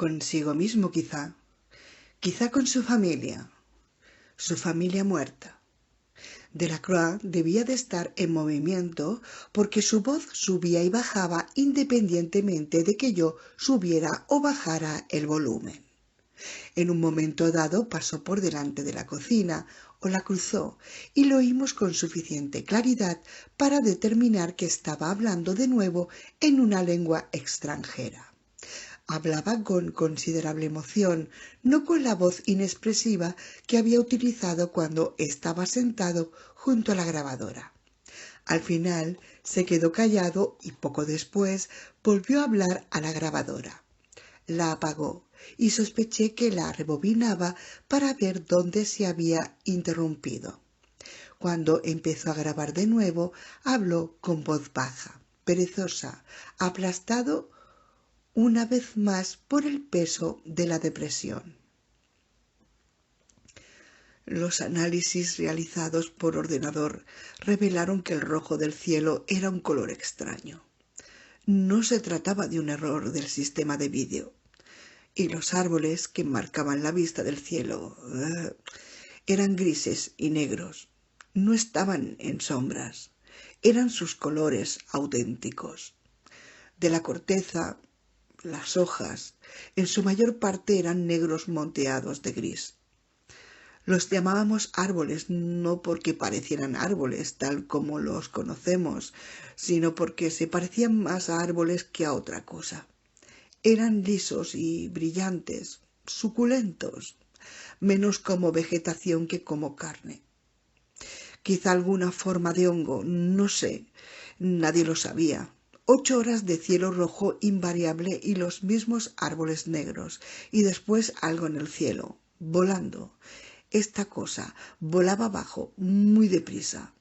Consigo mismo quizá con su familia muerta. Delacroix debía de estar en movimiento porque su voz subía y bajaba independientemente de que yo subiera o bajara el volumen. En un momento dado pasó por delante de la cocina o la cruzó y lo oímos con suficiente claridad para determinar que estaba hablando de nuevo en una lengua extranjera. Hablaba con considerable emoción, no con la voz inexpresiva que había utilizado cuando estaba sentado junto a la grabadora. Al final se quedó callado y poco después volvió a hablar a la grabadora. La apagó y sospeché que la rebobinaba para ver dónde se había interrumpido. Cuando empezó a grabar de nuevo, habló con voz baja, perezosa, aplastado una vez más por el peso de la depresión. Los análisis realizados por ordenador revelaron que el rojo del cielo era un color extraño. No se trataba de un error del sistema de vídeo. Y los árboles que marcaban la vista del cielo eran grises y negros. No estaban en sombras. Eran sus colores auténticos. De la corteza, las hojas, en su mayor parte eran negros monteados de gris. Los llamábamos árboles no porque parecieran árboles tal como los conocemos, sino porque se parecían más a árboles que a otra cosa. Eran lisos y brillantes, suculentos, menos como vegetación que como carne. Quizá alguna forma de hongo, no sé, nadie lo sabía. 8 horas de cielo rojo invariable y los mismos árboles negros, y después algo en el cielo, volando. Esta cosa volaba abajo, muy deprisa.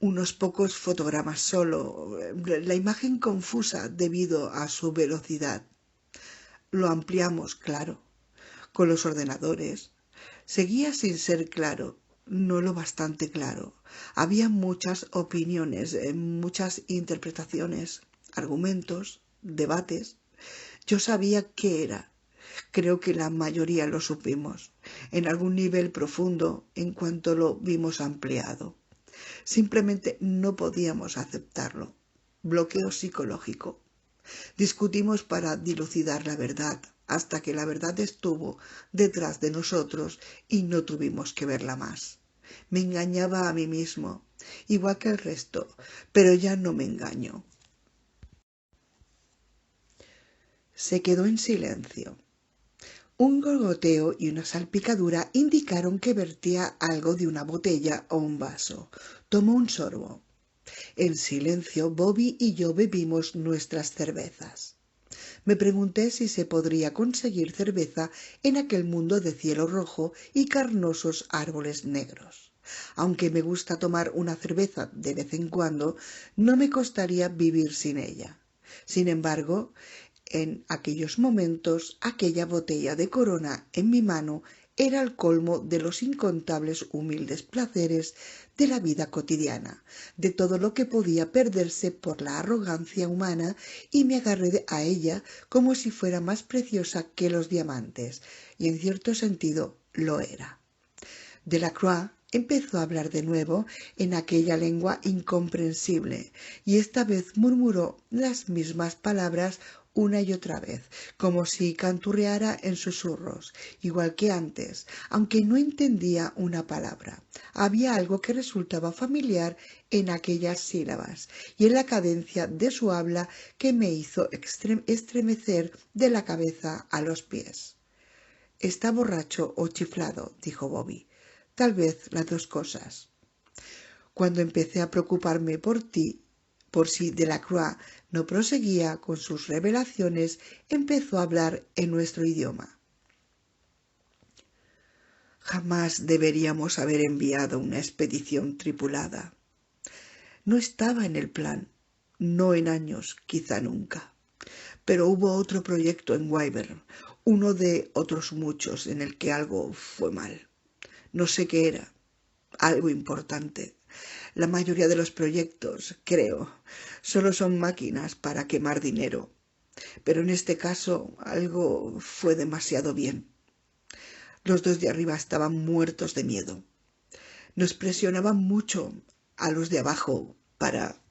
Unos pocos fotogramas solo, la imagen confusa debido a su velocidad. Lo ampliamos, claro, con los ordenadores. Seguía sin ser claro, no lo bastante claro. Había muchas opiniones, muchas interpretaciones, argumentos, debates. Yo sabía qué era. Creo que la mayoría lo supimos, en algún nivel profundo, en cuanto lo vimos ampliado. Simplemente no podíamos aceptarlo. Bloqueo psicológico. Discutimos para dilucidar la verdad, hasta que la verdad estuvo detrás de nosotros y no tuvimos que verla más. Me engañaba a mí mismo, igual que el resto, pero ya no me engaño. Se quedó en silencio. Un gorgoteo y una salpicadura indicaron que vertía algo de una botella o un vaso. Tomó un sorbo. En silencio, Bobby y yo bebimos nuestras cervezas. Me pregunté si se podría conseguir cerveza en aquel mundo de cielo rojo y carnosos árboles negros. Aunque me gusta tomar una cerveza de vez en cuando, no me costaría vivir sin ella. Sin embargo, en aquellos momentos, aquella botella de Corona en mi mano era el colmo de los incontables humildes placeres de la vida cotidiana, de todo lo que podía perderse por la arrogancia humana, y me agarré a ella como si fuera más preciosa que los diamantes, y en cierto sentido lo era. Delacroix empezó a hablar de nuevo en aquella lengua incomprensible, y esta vez murmuró las mismas palabras una y otra vez, como si canturreara en susurros, igual que antes, aunque no entendía una palabra. Había algo que resultaba familiar en aquellas sílabas y en la cadencia de su habla que me hizo estremecer de la cabeza a los pies. «Está borracho o chiflado», dijo Bobby. «Tal vez las dos cosas». Cuando empecé a preocuparme por si Delacroix no proseguía con sus revelaciones, empezó a hablar en nuestro idioma. Jamás deberíamos haber enviado una expedición tripulada. No estaba en el plan, no en años, quizá nunca. Pero hubo otro proyecto en Wyvern, uno de otros muchos en el que algo fue mal. No sé qué era, algo importante. La mayoría de los proyectos, creo, solo son máquinas para quemar dinero. pero en este caso algo fue demasiado bien. Los dos de arriba estaban muertos de miedo. Nos presionaban mucho a los de abajo para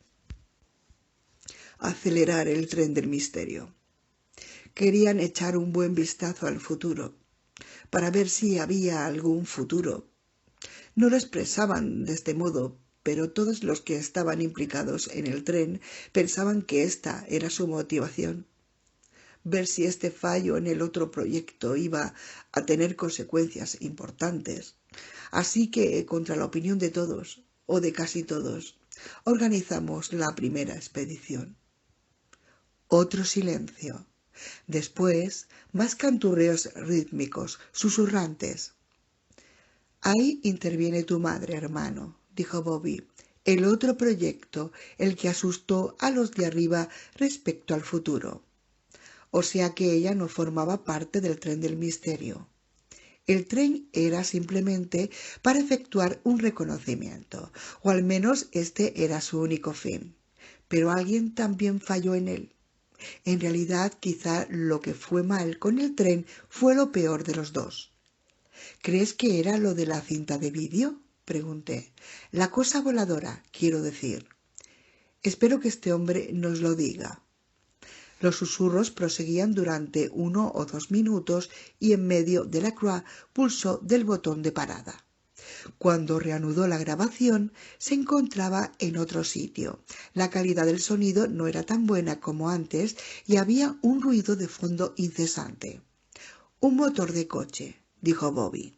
acelerar el tren del misterio. Querían echar un buen vistazo al futuro, para ver si había algún futuro. No lo expresaban de este modo, pero todos los que estaban implicados en el tren pensaban que esta era su motivación. Ver si este fallo en el otro proyecto iba a tener consecuencias importantes. Así que, contra la opinión de todos, o de casi todos, organizamos la primera expedición. Otro silencio. Después, más canturreos rítmicos, susurrantes. Ahí interviene tu madre, hermano, dijo Bobby. El otro proyecto, el que asustó a los de arriba respecto al futuro. O sea que ella no formaba parte del tren del misterio. El tren era simplemente para efectuar un reconocimiento, o al menos este era su único fin. Pero alguien también falló en él. En realidad, quizá lo que fue mal con el tren fue lo peor de los dos. ¿Crees que era lo de la cinta de vídeo?, pregunté. La cosa voladora, quiero decir. Espero que este hombre nos lo diga. Los susurros proseguían durante 1 o 2 minutos y en medio Delacroix pulsó del botón de parada. Cuando reanudó la grabación, se encontraba en otro sitio. La calidad del sonido no era tan buena como antes y había un ruido de fondo incesante. Un motor de coche, dijo Bobby.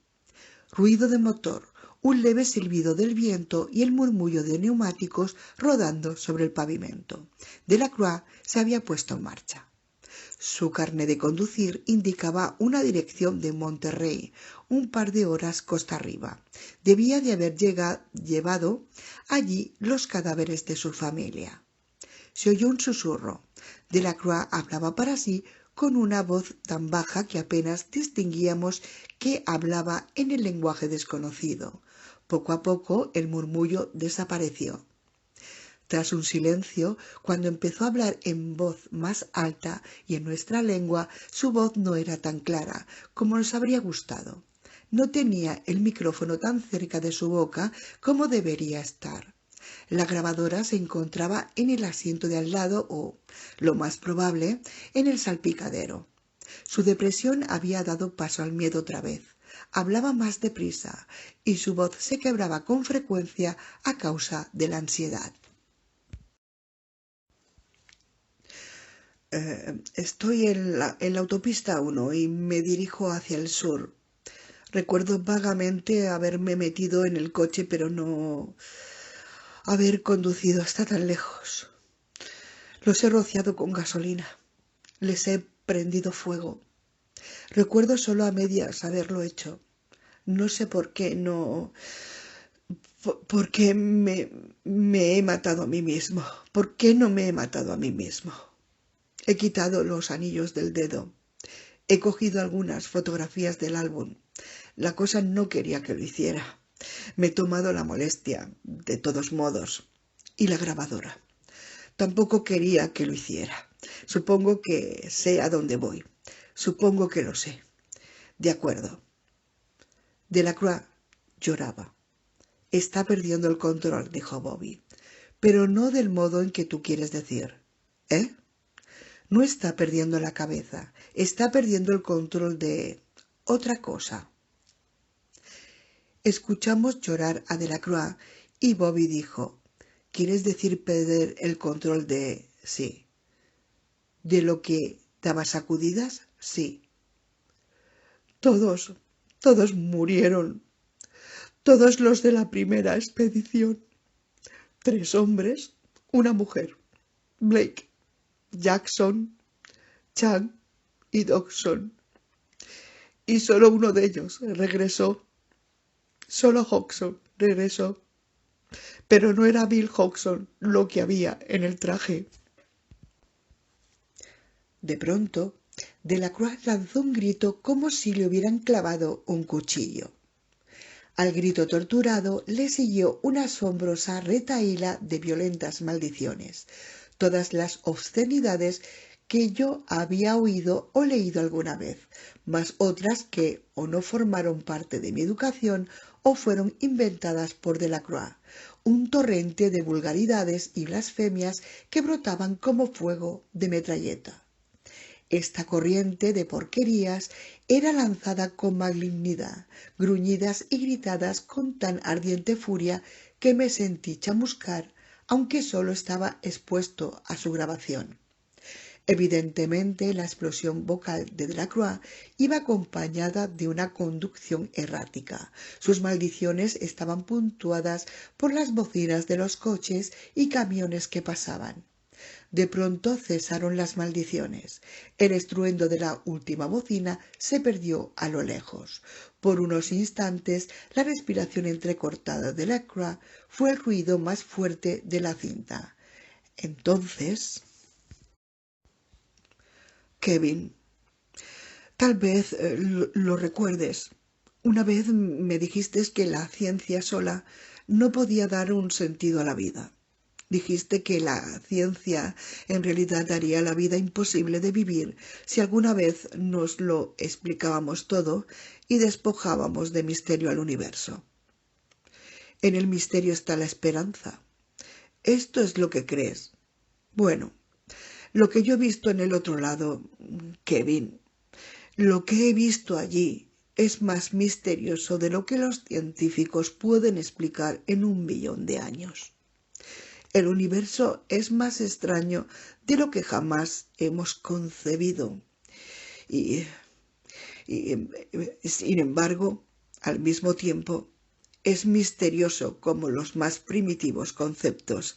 Ruido de motor, un leve silbido del viento y el murmullo de neumáticos rodando sobre el pavimento. Delacroix se había puesto en marcha. Su carnet de conducir indicaba una dirección de Monterrey, un par de horas costa arriba. Debía de haber llevado allí los cadáveres de su familia. Se oyó un susurro. Delacroix hablaba para sí con una voz tan baja que apenas distinguíamos que hablaba en el lenguaje desconocido. Poco a poco el murmullo desapareció. Tras un silencio, cuando empezó a hablar en voz más alta y en nuestra lengua, su voz no era tan clara como nos habría gustado. No tenía el micrófono tan cerca de su boca como debería estar. La grabadora se encontraba en el asiento de al lado o, lo más probable, en el salpicadero. Su depresión había dado paso al miedo otra vez. Hablaba más deprisa y su voz se quebraba con frecuencia a causa de la ansiedad. Estoy en la autopista 1 y me dirijo hacia el sur. Recuerdo vagamente haberme metido en el coche, pero no haber conducido hasta tan lejos. Los he rociado con gasolina. Les he prendido fuego. Recuerdo solo a medias haberlo hecho. No sé por qué, ¿Por qué me he matado a mí mismo? ¿Por qué no me he matado a mí mismo? He quitado los anillos del dedo. He cogido algunas fotografías del álbum. La cosa no quería que lo hiciera. Me he tomado la molestia, de todos modos. Y la grabadora. Tampoco quería que lo hiciera. Supongo que sé a dónde voy. Supongo que lo sé. De acuerdo. Delacroix lloraba. Está perdiendo el control, dijo Bobby. Pero no del modo en que tú quieres decir. ¿Eh? No está perdiendo la cabeza, está perdiendo el control de otra cosa. Escuchamos llorar a Delacroix y Bobby dijo, ¿quieres decir perder el control de...? Sí. ¿De lo que daba sacudidas? Sí. Todos murieron. Todos los de la primera expedición. 3 hombres, una mujer. Blake, Jackson, Chang y Dodgson. Y solo uno de ellos regresó. Solo Hodgson regresó. Pero no era Bill Hodgson lo que había en el traje. De pronto, Delacroix lanzó un grito como si le hubieran clavado un cuchillo. Al grito torturado le siguió una asombrosa retahíla de violentas maldiciones, todas las obscenidades que yo había oído o leído alguna vez, mas otras que o no formaron parte de mi educación o fueron inventadas por Delacroix, un torrente de vulgaridades y blasfemias que brotaban como fuego de metralleta. Esta corriente de porquerías era lanzada con malignidad, gruñidas y gritadas con tan ardiente furia que me sentí chamuscar, aunque solo estaba expuesto a su grabación. Evidentemente, la explosión vocal de Delacroix iba acompañada de una conducción errática. Sus maldiciones estaban puntuadas por las bocinas de los coches y camiones que pasaban. De pronto cesaron las maldiciones. El estruendo de la última bocina se perdió a lo lejos. Por unos instantes, la respiración entrecortada de Delacroix fue el ruido más fuerte de la cinta. Entonces, Kevin, tal vez lo recuerdes. Una vez me dijiste que la ciencia sola no podía dar un sentido a la vida. Dijiste que la ciencia en realidad haría la vida imposible de vivir si alguna vez nos lo explicábamos todo y despojábamos de misterio al universo. En el misterio está la esperanza. Esto es lo que crees. Bueno, lo que yo he visto en el otro lado, Kevin, lo que he visto allí es más misterioso de lo que los científicos pueden explicar en 1 millón de años. El universo es más extraño de lo que jamás hemos concebido. Y, sin embargo, al mismo tiempo, es misterioso como los más primitivos conceptos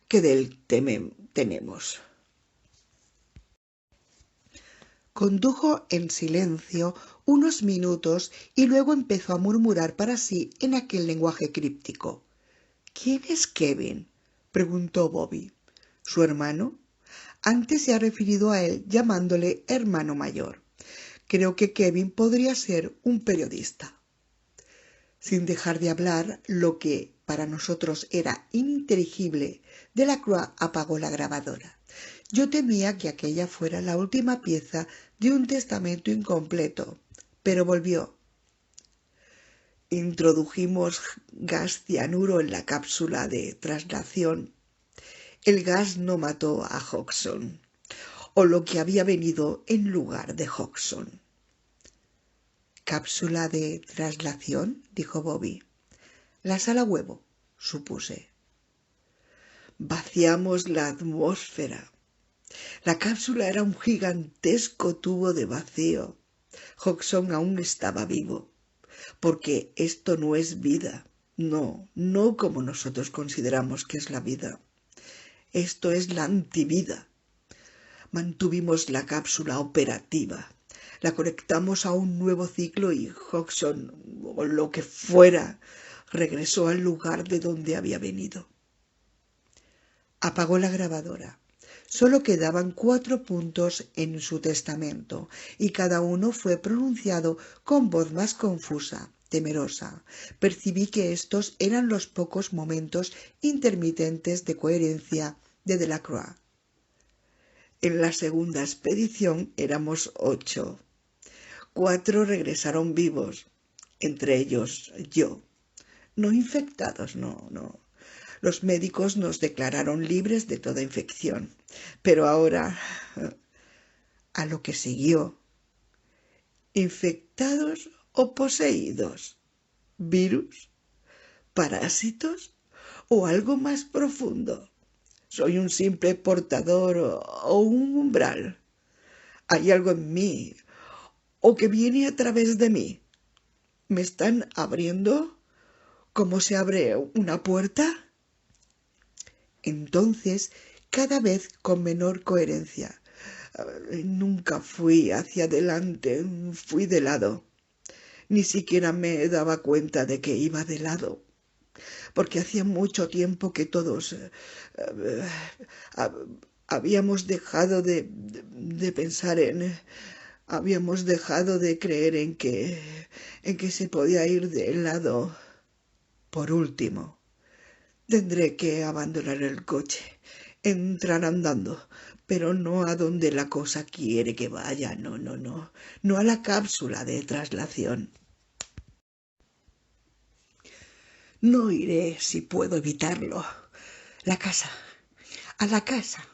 que de él tenemos. Condujo en silencio unos minutos y luego empezó a murmurar para sí en aquel lenguaje críptico. ¿Quién es Kevin?, preguntó Bobby. ¿Su hermano? Antes se ha referido a él llamándole hermano mayor. Creo que Kevin podría ser un periodista. Sin dejar de hablar, lo que para nosotros era ininteligible, Delacroix apagó la grabadora. Yo temía que aquella fuera la última pieza de un testamento incompleto, pero volvió. Introdujimos gas cianuro en la cápsula de traslación. El gas no mató a Hodgson, o lo que había venido en lugar de Hodgson. ¿Cápsula de traslación?, dijo Bobby. La sala huevo, supuse. Vaciamos la atmósfera. La cápsula era un gigantesco tubo de vacío. Hodgson aún estaba vivo, porque esto no es vida. No como nosotros consideramos que es la vida. Esto es la antivida. Mantuvimos la cápsula operativa. La conectamos a un nuevo ciclo y Hodgson, o lo que fuera, regresó al lugar de donde había venido. Apagó la grabadora. Solo quedaban 4 puntos en su testamento, y cada uno fue pronunciado con voz más confusa, temerosa. Percibí que estos eran los pocos momentos intermitentes de coherencia de Delacroix. En la segunda expedición éramos 8. 4 regresaron vivos, entre ellos yo. No infectados, no. Los médicos nos declararon libres de toda infección. Pero ahora, a lo que siguió, ¿infectados o poseídos? ¿Virus? ¿Parásitos? ¿O algo más profundo? ¿Soy un simple portador o un umbral? ¿Hay algo en mí o que viene a través de mí? ¿Me están abriendo? ¿Cómo se abre una puerta? Entonces, cada vez con menor coherencia. Nunca fui hacia adelante, fui de lado. Ni siquiera me daba cuenta de que iba de lado, porque hacía mucho tiempo que todos habíamos dejado de pensar habíamos dejado de creer en que se podía ir de lado. Por último, tendré que abandonar el coche, entrar andando, pero no a donde la cosa quiere que vaya, no, no, no, no a la cápsula de traslación. No iré si puedo evitarlo. La casa, a la casa.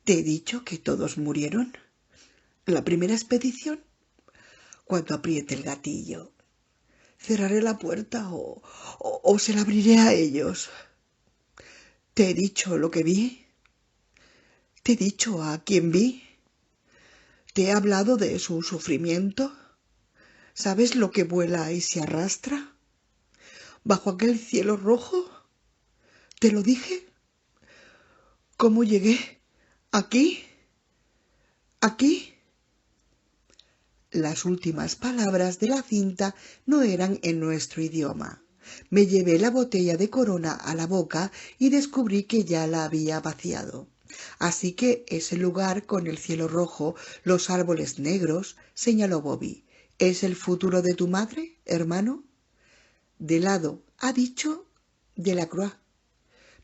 ¿Te he dicho que todos murieron? La primera expedición, cuando apriete el gatillo. ¿Cerraré la puerta o se la abriré a ellos? ¿Te he dicho lo que vi? ¿Te he dicho a quién vi? ¿Te he hablado de su sufrimiento? ¿Sabes lo que vuela y se arrastra bajo aquel cielo rojo? ¿Te lo dije? ¿Cómo llegué? ¿Aquí? ¿Aquí? Las últimas palabras de la cinta no eran en nuestro idioma. Me llevé la botella de Corona a la boca y descubrí que ya la había vaciado. Así que ese lugar con el cielo rojo, los árboles negros, señaló Bobby. ¿Es el futuro de tu madre, hermano? De lado, ha dicho Delacroix.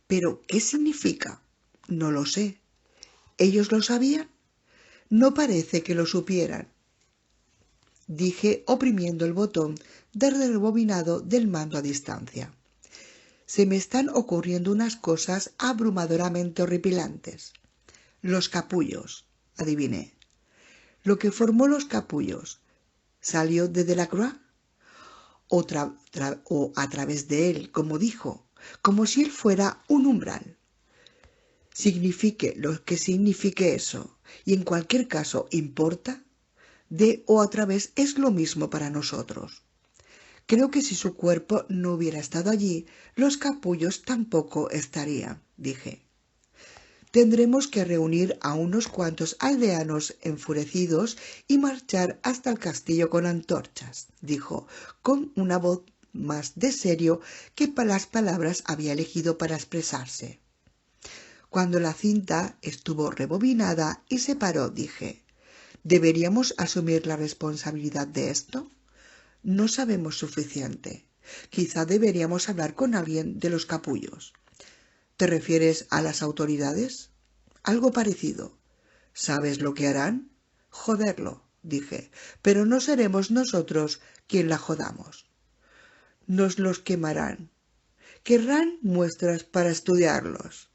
¿Pero qué significa? No lo sé. ¿Ellos lo sabían? No parece que lo supieran, dije oprimiendo el botón de rebobinado del mando a distancia. Se me están ocurriendo unas cosas abrumadoramente horripilantes. Los capullos, adiviné. Lo que formó los capullos salió de Delacroix o a través de él, como dijo, como si él fuera un umbral. Signifique lo que signifique eso, y en cualquier caso importa, de o a través es lo mismo para nosotros. Creo que si su cuerpo no hubiera estado allí, los capullos tampoco estarían, dije. Tendremos que reunir a unos cuantos aldeanos enfurecidos y marchar hasta el castillo con antorchas, dijo, con una voz más de serio que las palabras había elegido para expresarse. Cuando la cinta estuvo rebobinada y se paró, dije, ¿deberíamos asumir la responsabilidad de esto? No sabemos suficiente. Quizá deberíamos hablar con alguien de los capullos. ¿Te refieres a las autoridades? Algo parecido. ¿Sabes lo que harán? Joderlo, dije, pero no seremos nosotros quien la jodamos. Nos los quemarán. Querrán muestras para estudiarlos.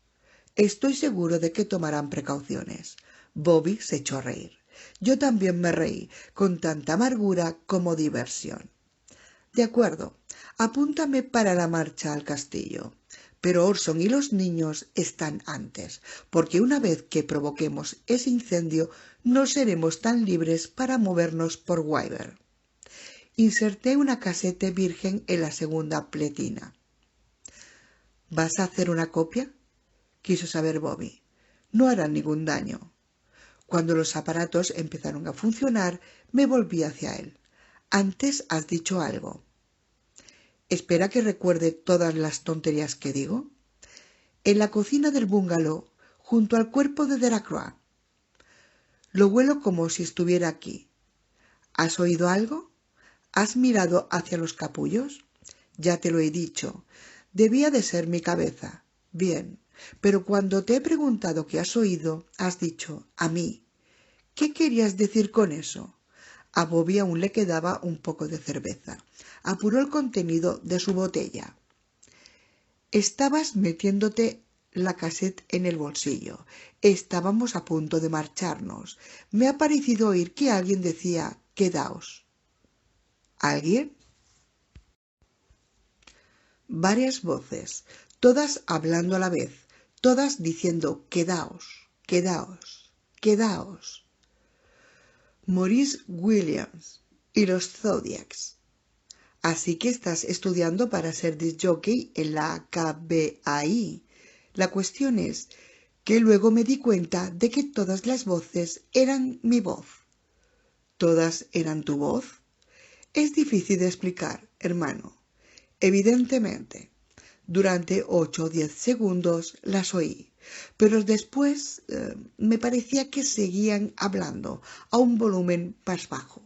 Estoy seguro de que tomarán precauciones. Bobby se echó a reír. Yo también me reí, con tanta amargura como diversión. De acuerdo, apúntame para la marcha al castillo. Pero Orson y los niños están antes, porque una vez que provoquemos ese incendio no seremos tan libres para movernos por Wyvern. Inserté una casete virgen en la segunda pletina. ¿Vas a hacer una copia? Quiso saber Bobby. No harán ningún daño. Cuando los aparatos empezaron a funcionar, me volví hacia él. Antes has dicho algo. ¿Espera que recuerde todas las tonterías que digo? En la cocina del bungalow, junto al cuerpo de Delacroix. Lo huelo como si estuviera aquí. ¿Has oído algo? ¿Has mirado hacia los capullos? Ya te lo he dicho. Debía de ser mi cabeza. Bien. Pero cuando te he preguntado qué has oído, has dicho, a mí. ¿Qué querías decir con eso? A Bobby aún le quedaba un poco de cerveza. Apuró el contenido de su botella. Estabas metiéndote la casette en el bolsillo. Estábamos a punto de marcharnos. Me ha parecido oír que alguien decía, quedaos. ¿Alguien? Varias voces, todas hablando a la vez, todas diciendo quedaos, quedaos, quedaos. Maurice Williams y los Zodiacs. Así que estás estudiando para ser disc jockey en la KBAI. La cuestión es que luego me di cuenta de que todas las voces eran mi voz. ¿Todas eran tu voz? Es difícil de explicar, hermano. Evidentemente, durante 8 o 10 segundos las oí, pero después me parecía que seguían hablando a un volumen más bajo.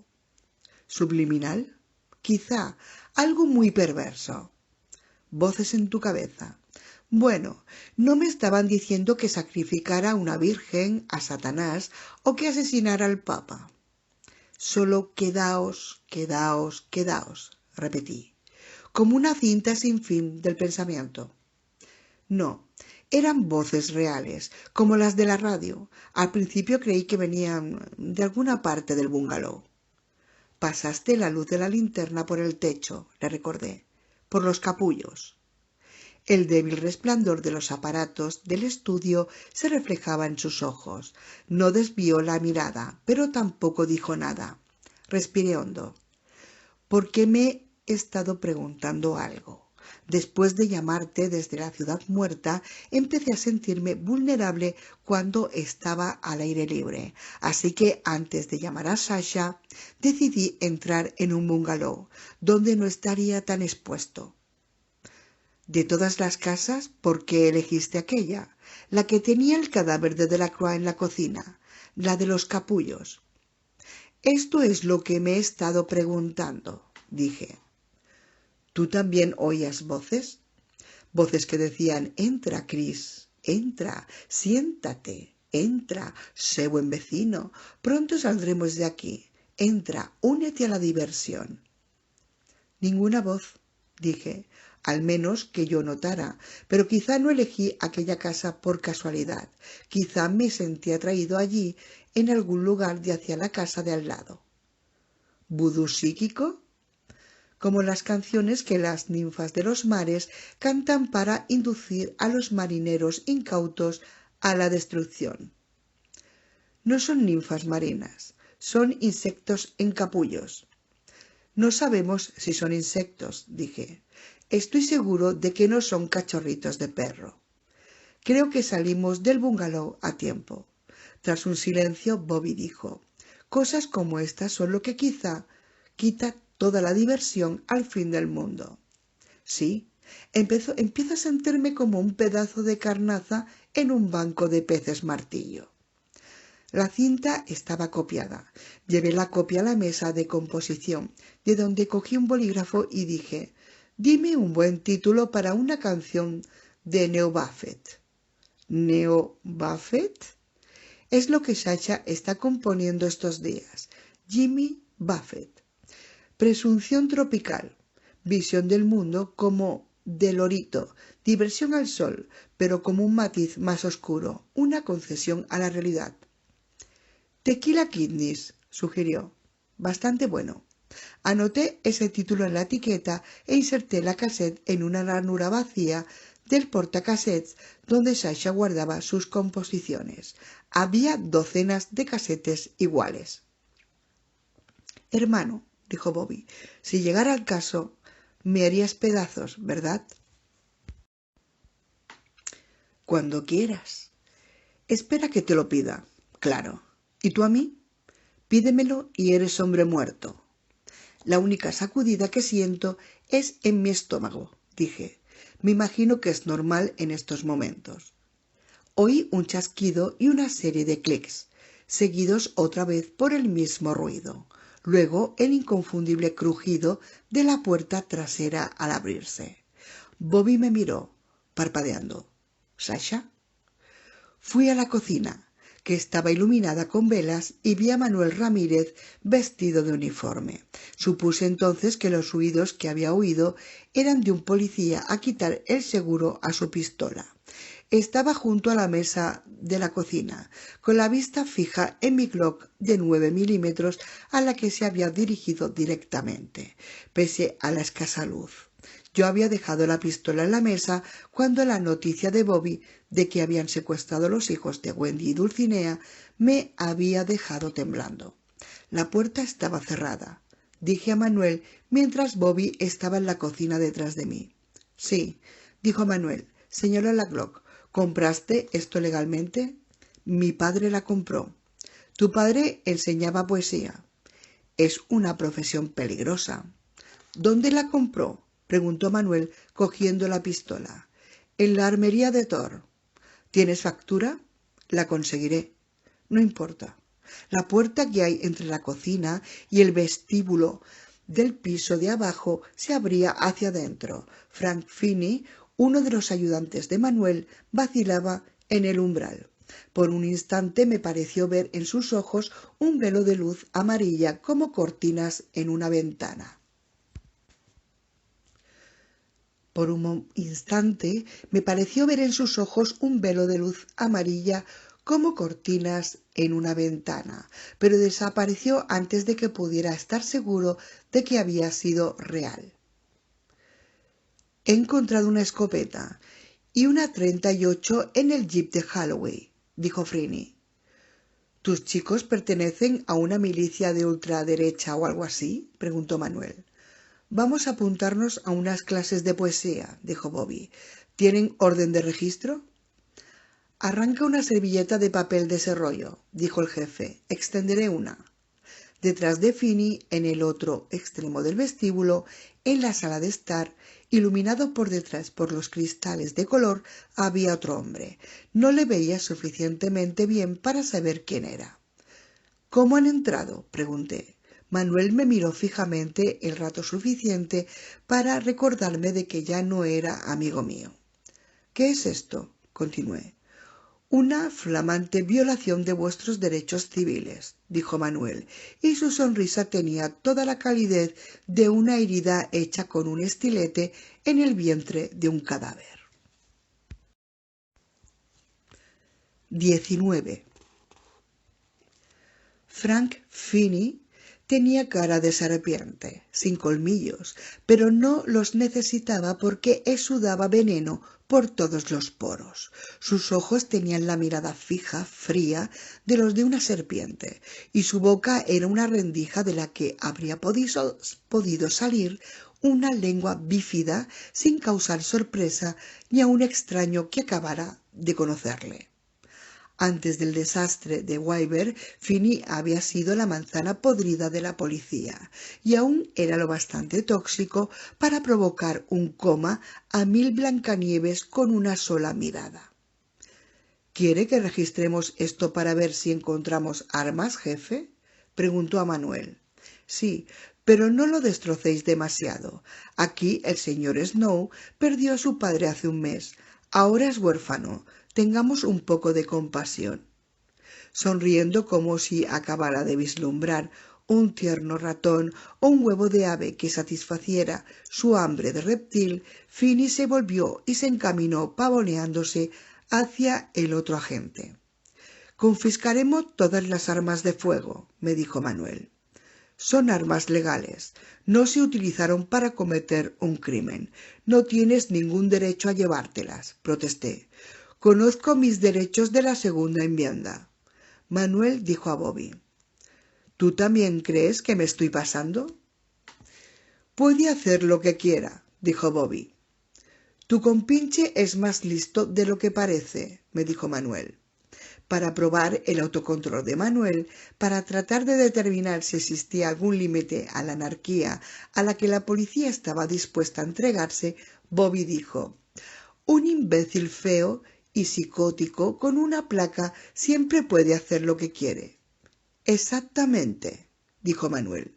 ¿Subliminal? Quizá algo muy perverso. Voces en tu cabeza, Bueno, no me estaban diciendo que sacrificara a una virgen, a Satanás o que asesinara al Papa. Solo quedaos, quedaos, quedaos, repetí, como una cinta sin fin del pensamiento. No, eran voces reales, como las de la radio. Al principio creí que venían de alguna parte del bungalow. Pasaste la luz de la linterna por el techo, le recordé, por los capullos. El débil resplandor de los aparatos del estudio se reflejaba en sus ojos. No desvió la mirada, pero tampoco dijo nada. Respiré hondo, porque me he estado preguntando algo. Después de llamarte desde la ciudad muerta, empecé a sentirme vulnerable cuando estaba al aire libre. Así que antes de llamar a Sasha, decidí entrar en un bungalow, donde no estaría tan expuesto. De todas las casas, ¿por qué elegiste aquella? La que tenía el cadáver de Delacroix en la cocina, la de los capullos. Esto es lo que me he estado preguntando, dije. ¿Tú también oías voces? Voces que decían, entra, Chris, entra, siéntate, entra, sé buen vecino, pronto saldremos de aquí, entra, únete a la diversión. Ninguna voz, dije, al menos que yo notara, pero quizá no elegí aquella casa por casualidad, quizá me sentí atraído allí en algún lugar de hacia la casa de al lado. ¿Vudú psíquico? Como las canciones que las ninfas de los mares cantan para inducir a los marineros incautos a la destrucción. No son ninfas marinas, son insectos en capullos. No sabemos si son insectos, dije. Estoy seguro de que no son cachorritos de perro. Creo que salimos del bungalow a tiempo. Tras un silencio, Bobby dijo, cosas como estas son lo que quizá quita toda la diversión al fin del mundo. Sí, empiezo a sentirme como un pedazo de carnaza en un banco de peces martillo. La cinta estaba copiada. Llevé la copia a la mesa de composición, de donde cogí un bolígrafo y dije, dime un buen título para una canción de Neo Buffett. ¿Neo Buffett? Es lo que Sasha está componiendo estos días. Jimmy Buffett. Presunción tropical. Visión del mundo como de lorito. Diversión al sol, pero como un matiz más oscuro. Una concesión a la realidad. Tequila Kidneys, sugirió. Bastante bueno. Anoté ese título en la etiqueta e inserté la cassette en una ranura vacía del portacassettes donde Sasha guardaba sus composiciones. Había docenas de casetes iguales. Hermano, dijo Bobby, si llegara al caso, me harías pedazos, ¿verdad? Cuando quieras. Espera que te lo pida. Claro. ¿Y tú a mí? Pídemelo y eres hombre muerto. La única sacudida que siento es en mi estómago, dije. Me imagino que es normal en estos momentos. Oí un chasquido y una serie de clics, seguidos otra vez por el mismo ruido. Luego el inconfundible crujido de la puerta trasera al abrirse. Bobby me miró, parpadeando. ¿Sasha? Fui a la cocina, que estaba iluminada con velas, y vi a Manuel Ramírez vestido de uniforme. Supuse entonces que los ruidos que había oído eran de un policía a quitar el seguro a su pistola. Estaba junto a la mesa de la cocina, con la vista fija en mi Glock de 9 milímetros a la que se había dirigido directamente, pese a la escasa luz. Yo había dejado la pistola en la mesa cuando la noticia de Bobby de que habían secuestrado los hijos de Wendy y Dulcinea me había dejado temblando. La puerta estaba cerrada, dije a Manuel mientras Bobby estaba en la cocina detrás de mí. Sí, dijo Manuel, señaló la Glock. ¿Compraste esto legalmente? Mi padre la compró. Tu padre enseñaba poesía. Es una profesión peligrosa. ¿Dónde la compró? Preguntó Manuel, cogiendo la pistola. En la armería de Thor. ¿Tienes factura? La conseguiré. No importa. La puerta que hay entre la cocina y el vestíbulo del piso de abajo se abría hacia adentro. Frank Finney, Uno de los ayudantes de Manuel vacilaba en el umbral. Por un instante me pareció ver en sus ojos un velo de luz amarilla como cortinas en una ventana. Por un instante me pareció ver en sus ojos un velo de luz amarilla como cortinas en una ventana, pero desapareció antes de que pudiera estar seguro de que había sido real. He encontrado una escopeta y una 38 en el jeep de Holloway, dijo Freeney. ¿Tus chicos pertenecen a una milicia de ultraderecha o algo así?, preguntó Manuel. Vamos a apuntarnos a unas clases de poesía, dijo Bobby. ¿Tienen orden de registro? Arranca una servilleta de papel de ese rollo, dijo el jefe. Extenderé una. Detrás de Finney, en el otro extremo del vestíbulo, en la sala de estar, iluminado por detrás por los cristales de color, había otro hombre. No le veía suficientemente bien para saber quién era. ¿Cómo han entrado?, pregunté. Manuel me miró fijamente el rato suficiente para recordarme de que ya no era amigo mío. ¿Qué es esto?, continué. Una flamante violación de vuestros derechos civiles, dijo Manuel, y su sonrisa tenía toda la calidez de una herida hecha con un estilete en el vientre de un cadáver. 19. Frank Finney tenía cara de serpiente, sin colmillos, pero no los necesitaba porque exudaba veneno por todos los poros. Sus ojos tenían la mirada fija, fría, de los de una serpiente, y su boca era una rendija de la que habría podido salir una lengua bífida sin causar sorpresa ni a un extraño que acabara de conocerle. Antes del desastre de Wyver, Finney había sido la manzana podrida de la policía y aún era lo bastante tóxico para provocar un coma a 1000 Blancanieves con una sola mirada. ¿Quiere que registremos esto para ver si encontramos armas, jefe?, preguntó a Manuel. Sí, pero no lo destrocéis demasiado. Aquí el señor Snow perdió a su padre hace un mes. Ahora es huérfano. Tengamos un poco de compasión. Sonriendo como si acabara de vislumbrar un tierno ratón o un huevo de ave que satisfaciera su hambre de reptil, Finney se volvió y se encaminó pavoneándose hacia el otro agente. Confiscaremos todas las armas de fuego, me dijo Manuel. Son armas legales. No se utilizaron para cometer un crimen. No tienes ningún derecho a llevártelas, protesté. Conozco mis derechos de la segunda enmienda. Manuel dijo a Bobby. ¿Tú también crees que me estoy pasando? Puede hacer lo que quiera, dijo Bobby. Tu compinche es más listo de lo que parece, me dijo Manuel. Para probar el autocontrol de Manuel, para tratar de determinar si existía algún límite a la anarquía a la que la policía estaba dispuesta a entregarse, Bobby dijo: un imbécil feo y psicótico con una placa siempre puede hacer lo que quiere. Exactamente, dijo Manuel.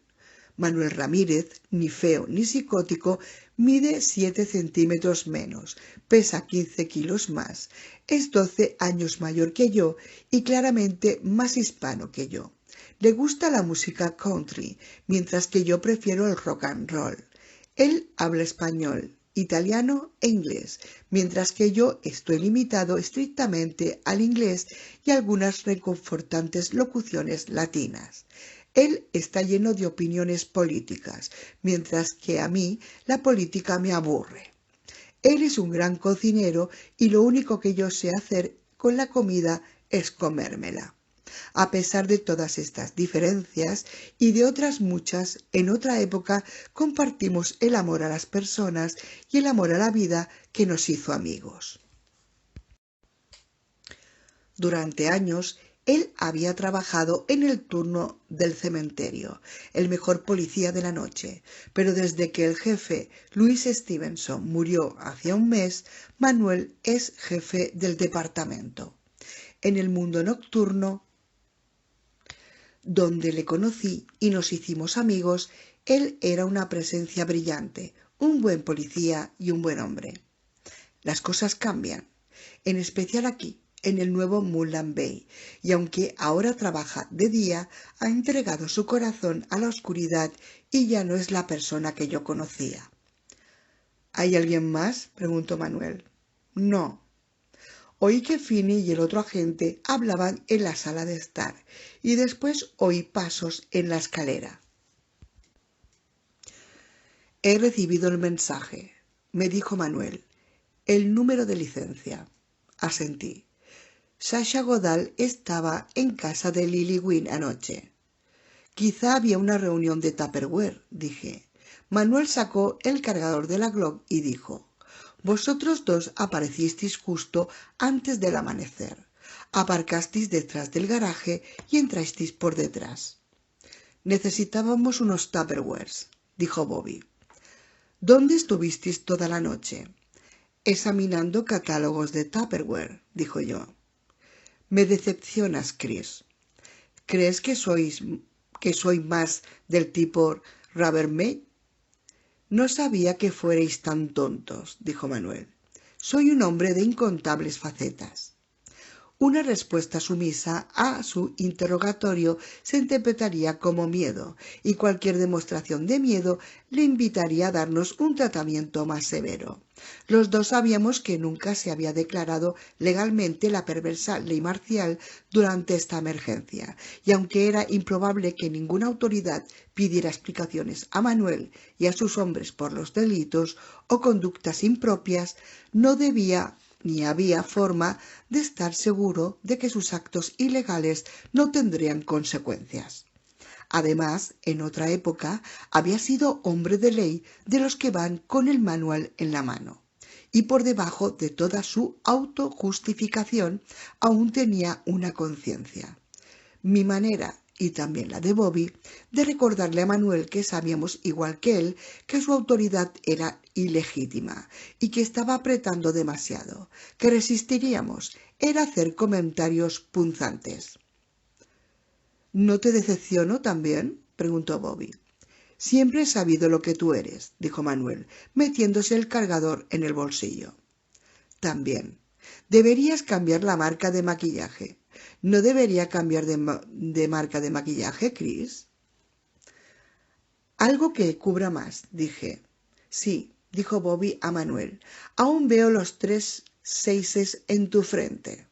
Manuel Ramírez, ni feo ni psicótico, mide 7 centímetros menos, pesa 15 kilos más, es 12 años mayor que yo y claramente más hispano que yo. Le gusta la música country, mientras que yo prefiero el rock and roll. Él habla español, italiano e inglés, mientras que yo estoy limitado estrictamente al inglés y algunas reconfortantes locuciones latinas. Él está lleno de opiniones políticas, mientras que a mí la política me aburre. Él es un gran cocinero y lo único que yo sé hacer con la comida es comérmela. A pesar de todas estas diferencias y de otras muchas, en otra época compartimos el amor a las personas y el amor a la vida que nos hizo amigos. Durante años, él había trabajado en el turno del cementerio, el mejor policía de la noche, pero desde que el jefe Louis Stevenson murió hace un mes, Manuel es jefe del departamento. En el mundo nocturno, donde le conocí y nos hicimos amigos, él era una presencia brillante, un buen policía y un buen hombre. Las cosas cambian, en especial aquí, en el nuevo Moonland Bay, y aunque ahora trabaja de día, ha entregado su corazón a la oscuridad y ya no es la persona que yo conocía. ¿Hay alguien más?, preguntó Manuel. No. Oí que Finney y el otro agente hablaban en la sala de estar, y después oí pasos en la escalera. He recibido el mensaje, me dijo Manuel. El número de licencia. Asentí. Sasha Godal estaba en casa de Lily Wynne anoche. Quizá había una reunión de Tupperware, dije. Manuel sacó el cargador de la Glock y dijo: Vosotros dos aparecisteis justo antes del amanecer. Aparcasteis detrás del garaje y entrasteis por detrás. Necesitábamos unos Tupperwares, dijo Bobby. ¿Dónde estuvisteis toda la noche? Examinando catálogos de Tupperware, dijo yo. Me decepcionas, Chris. ¿Crees que soy más del tipo Rubbermaid? No sabía que fuerais tan tontos, dijo Manuel. Soy un hombre de incontables facetas. Una respuesta sumisa a su interrogatorio se interpretaría como miedo, y cualquier demostración de miedo le invitaría a darnos un tratamiento más severo. Los dos sabíamos que nunca se había declarado legalmente la perversa ley marcial durante esta emergencia, y aunque era improbable que ninguna autoridad pidiera explicaciones a Manuel y a sus hombres por los delitos o conductas impropias, no debía ni había forma de estar seguro de que sus actos ilegales no tendrían consecuencias. Además, en otra época, había sido hombre de ley de los que van con el manual en la mano. Y por debajo de toda su autojustificación, aún tenía una conciencia. Mi manera, y también la de Bobby, de recordarle a Manuel que sabíamos igual que él que su autoridad era ilegítima y que estaba apretando demasiado, que resistiríamos, era hacer comentarios punzantes. ¿No te decepciono también?, preguntó Bobby. Siempre he sabido lo que tú eres, dijo Manuel, metiéndose el cargador en el bolsillo. También. Deberías cambiar la marca de maquillaje. ¿No debería cambiar de marca de maquillaje, Chris? Algo que cubra más, dije. Sí, dijo Bobby a Manuel. Aún veo los 3 seises en tu frente.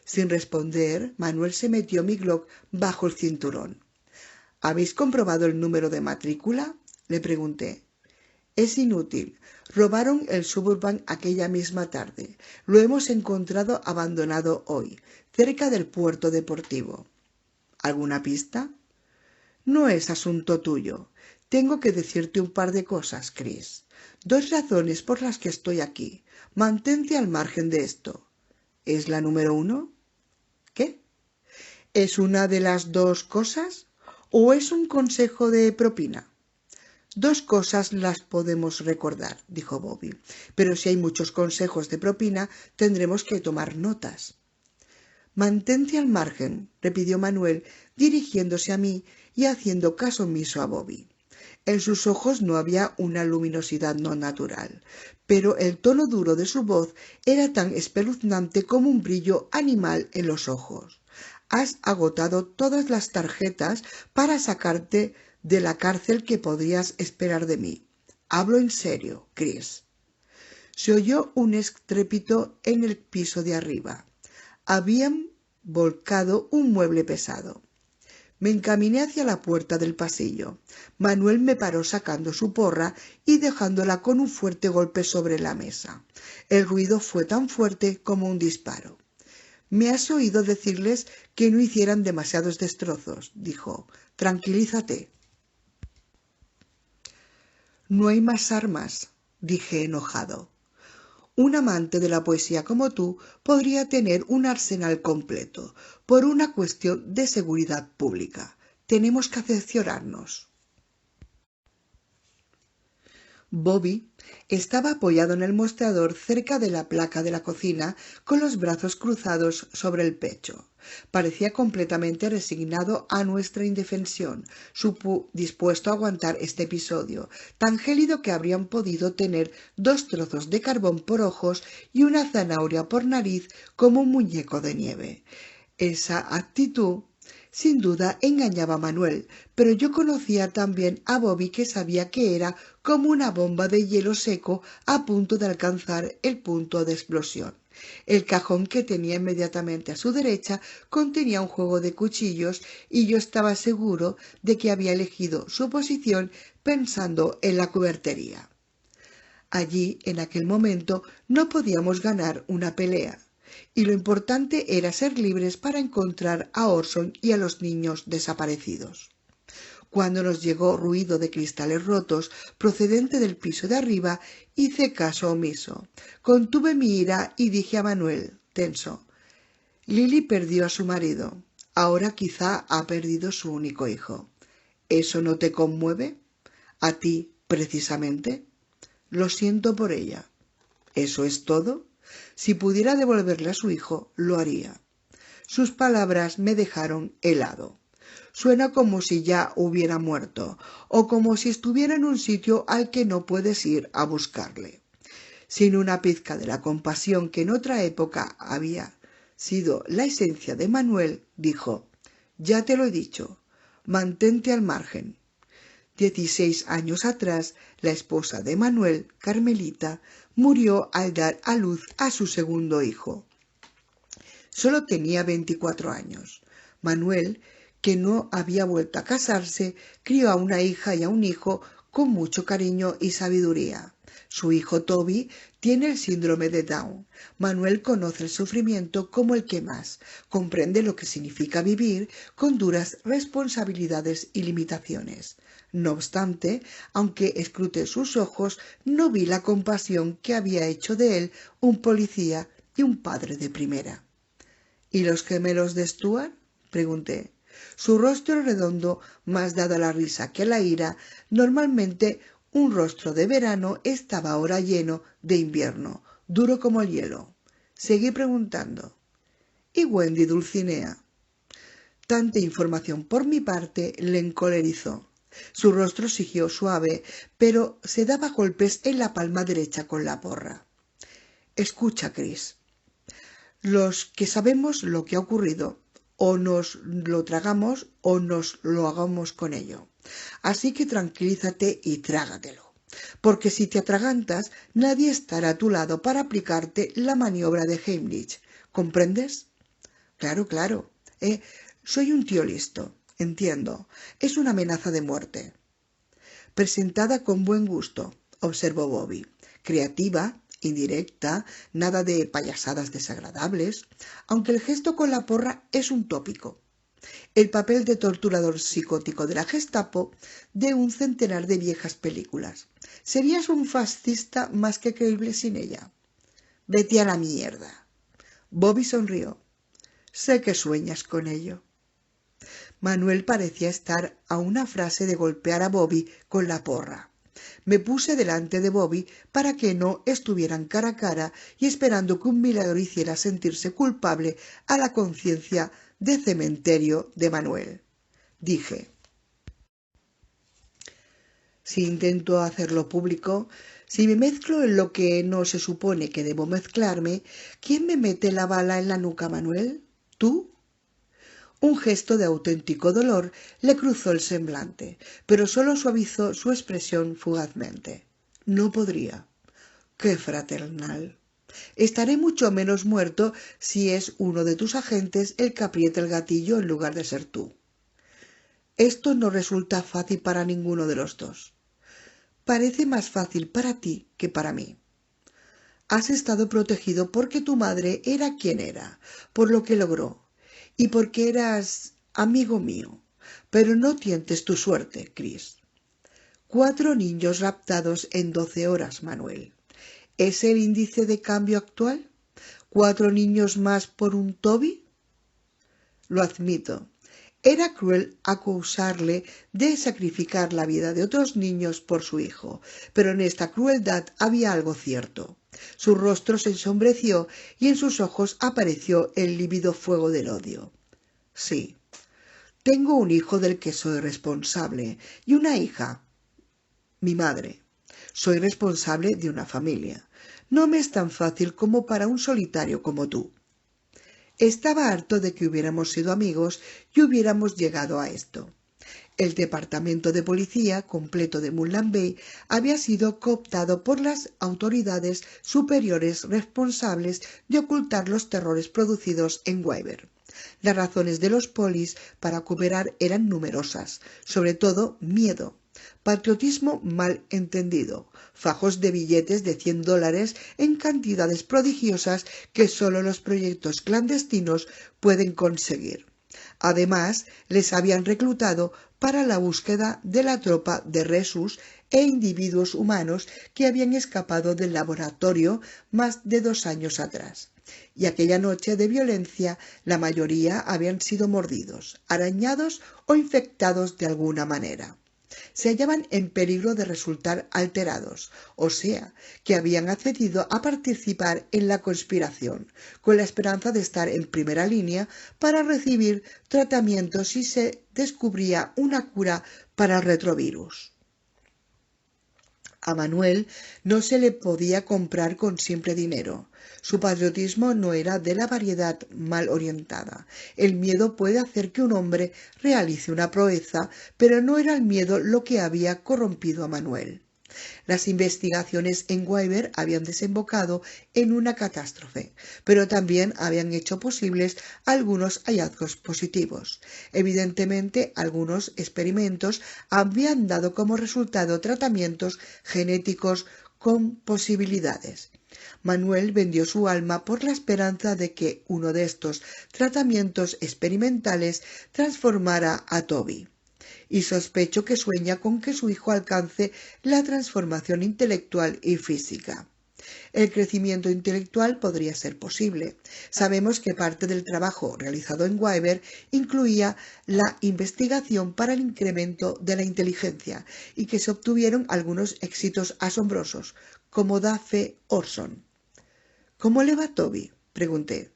Sin responder, Manuel se metió mi Glock bajo el cinturón. ¿Habéis comprobado el número de matrícula?, le pregunté. Es inútil. Robaron el Suburban aquella misma tarde. Lo hemos encontrado abandonado hoy, cerca del puerto deportivo. ¿Alguna pista? No es asunto tuyo. Tengo que decirte un par de cosas, Chris. 2 razones por las que estoy aquí. Mantente al margen de esto. ¿Es la número 1? ¿Qué? ¿Es una de las 2 cosas? ¿O es un consejo de propina? 2 cosas las podemos recordar, dijo Bobby, pero si hay muchos consejos de propina, tendremos que tomar notas. Mantente al margen, repitió Manuel, dirigiéndose a mí y haciendo caso omiso a Bobby. En sus ojos no había una luminosidad no natural, pero el tono duro de su voz era tan espeluznante como un brillo animal en los ojos. Has agotado todas las tarjetas para sacarte de la cárcel que podrías esperar de mí. Hablo en serio, Chris. Se oyó un estrépito en el piso de arriba. Habían volcado un mueble pesado. Me encaminé hacia la puerta del pasillo. Manuel me paró sacando su porra y dejándola con un fuerte golpe sobre la mesa. El ruido fue tan fuerte como un disparo. «Me has oído decirles que no hicieran demasiados destrozos», dijo. «Tranquilízate». «No hay más armas», dije enojado. «Un amante de la poesía como tú podría tener un arsenal completo, por una cuestión de seguridad pública. Tenemos que cerciorarnos». Bobby estaba apoyado en el mostrador cerca de la placa de la cocina, con los brazos cruzados sobre el pecho. Parecía completamente resignado a nuestra indefensión, dispuesto a aguantar este episodio, tan gélido que habrían podido tener 2 trozos de carbón por ojos y una zanahoria por nariz como un muñeco de nieve. Esa actitud sin duda engañaba a Manuel, pero yo conocía también a Bobby, que sabía que era como una bomba de hielo seco a punto de alcanzar el punto de explosión. El cajón que tenía inmediatamente a su derecha contenía un juego de cuchillos y yo estaba seguro de que había elegido su posición pensando en la cubertería. Allí, en aquel momento, no podíamos ganar una pelea, y lo importante era ser libres para encontrar a Orson y a los niños desaparecidos. Cuando nos llegó ruido de cristales rotos procedente del piso de arriba, hice caso omiso. Contuve mi ira y dije a Manuel, tenso: Lily perdió a su marido. Ahora quizá ha perdido su único hijo. ¿Eso no te conmueve? ¿A ti, precisamente? Lo siento por ella. ¿Eso es todo? Si pudiera devolverle a su hijo, lo haría. Sus palabras me dejaron helado. Suena como si ya hubiera muerto, o como si estuviera en un sitio al que no puedes ir a buscarle. Sin una pizca de la compasión que en otra época había sido la esencia de Manuel, dijo: ya te lo he dicho, mantente al margen. 16 años atrás, la esposa de Manuel, Carmelita, murió al dar a luz a su segundo hijo. Solo tenía 24 años. Manuel, que no había vuelto a casarse, crió a una hija y a un hijo con mucho cariño y sabiduría. Su hijo Toby tiene el síndrome de Down. Manuel conoce el sufrimiento como el que más, comprende lo que significa vivir con duras responsabilidades y limitaciones. No obstante, aunque escruté sus ojos, no vi la compasión que había hecho de él un policía y un padre de primera. ¿Y los gemelos de Stuart?, pregunté. Su rostro redondo, más dado a la risa que a la ira, normalmente un rostro de verano, estaba ahora lleno de invierno, duro como el hielo. Seguí preguntando: ¿y Wendy, Dulcinea? Tanta información por mi parte le encolerizó. Su rostro siguió suave, pero se daba golpes en la palma derecha con la porra. Escucha, Chris. Los que sabemos lo que ha ocurrido, o nos lo tragamos o nos lo hagamos con ello. Así que tranquilízate y trágatelo, porque si te atragantas, nadie estará a tu lado para aplicarte la maniobra de Heimlich. ¿Comprendes? Claro, claro. Soy un tío listo. Entiendo. Es una amenaza de muerte. Presentada con buen gusto, observó Bobby. Creativa, indirecta, nada de payasadas desagradables, aunque el gesto con la porra es un tópico. El papel de torturador psicótico de la Gestapo de un centenar de viejas películas. Serías un fascista más que creíble sin ella. Vete a la mierda. Bobby sonrió. Sé que sueñas con ello. Manuel parecía estar a una frase de golpear a Bobby con la porra. Me puse delante de Bobby para que no estuvieran cara a cara y esperando que un milagro hiciera sentirse culpable a la conciencia de cementerio de Manuel. Dije: si intento hacerlo público, si me mezclo en lo que no se supone que debo mezclarme, ¿quién me mete la bala en la nuca, Manuel? ¿Tú? Un gesto de auténtico dolor le cruzó el semblante, pero solo suavizó su expresión fugazmente. No podría. ¡Qué fraternal! Estaré mucho menos muerto si es uno de tus agentes el que aprieta el gatillo en lugar de ser tú. Esto no resulta fácil para ninguno de los dos. Parece más fácil para ti que para mí. Has estado protegido porque tu madre era quien era, por lo que logró, y porque eras amigo mío. Pero no tientes tu suerte, Chris. 4 niños raptados en 12 horas, Manuel. ¿Es el índice de cambio actual? ¿4 niños más por un Toby? Lo admito. Era cruel acusarle de sacrificar la vida de otros niños por su hijo, pero en esta crueldad había algo cierto. Su rostro se ensombreció y en sus ojos apareció el lívido fuego del odio. Sí, tengo un hijo del que soy responsable y una hija, mi madre. Soy responsable de una familia. No me es tan fácil como para un solitario como tú. Estaba harto de que hubiéramos sido amigos y hubiéramos llegado a esto. El departamento de policía completo de Mullan Bay había sido cooptado por las autoridades superiores responsables de ocultar los terrores producidos en Wyver. Las razones de los polis para cooperar eran numerosas, sobre todo miedo, patriotismo mal entendido, fajos de billetes de $100 en cantidades prodigiosas que solo los proyectos clandestinos pueden conseguir. Además, les habían reclutado para la búsqueda de la tropa de Resus e individuos humanos que habían escapado del laboratorio más de 2 años atrás. Y aquella noche de violencia la mayoría habían sido mordidos, arañados o infectados de alguna manera. Se hallaban en peligro de resultar alterados, o sea, que habían accedido a participar en la conspiración, con la esperanza de estar en primera línea para recibir tratamiento si se descubría una cura para el retrovirus. A Manuel no se le podía comprar con simple dinero. Su patriotismo no era de la variedad mal orientada. El miedo puede hacer que un hombre realice una proeza, pero no era el miedo lo que había corrompido a Manuel. Las investigaciones en Wyver habían desembocado en una catástrofe, pero también habían hecho posibles algunos hallazgos positivos. Evidentemente, algunos experimentos habían dado como resultado tratamientos genéticos con posibilidades. Manuel vendió su alma por la esperanza de que uno de estos tratamientos experimentales transformara a Toby. Y sospecho que sueña con que su hijo alcance la transformación intelectual y física. El crecimiento intelectual podría ser posible. Sabemos que parte del trabajo realizado en Wyver incluía la investigación para el incremento de la inteligencia y que se obtuvieron algunos éxitos asombrosos, como da fe Orson. ¿Cómo le va Toby?, pregunté.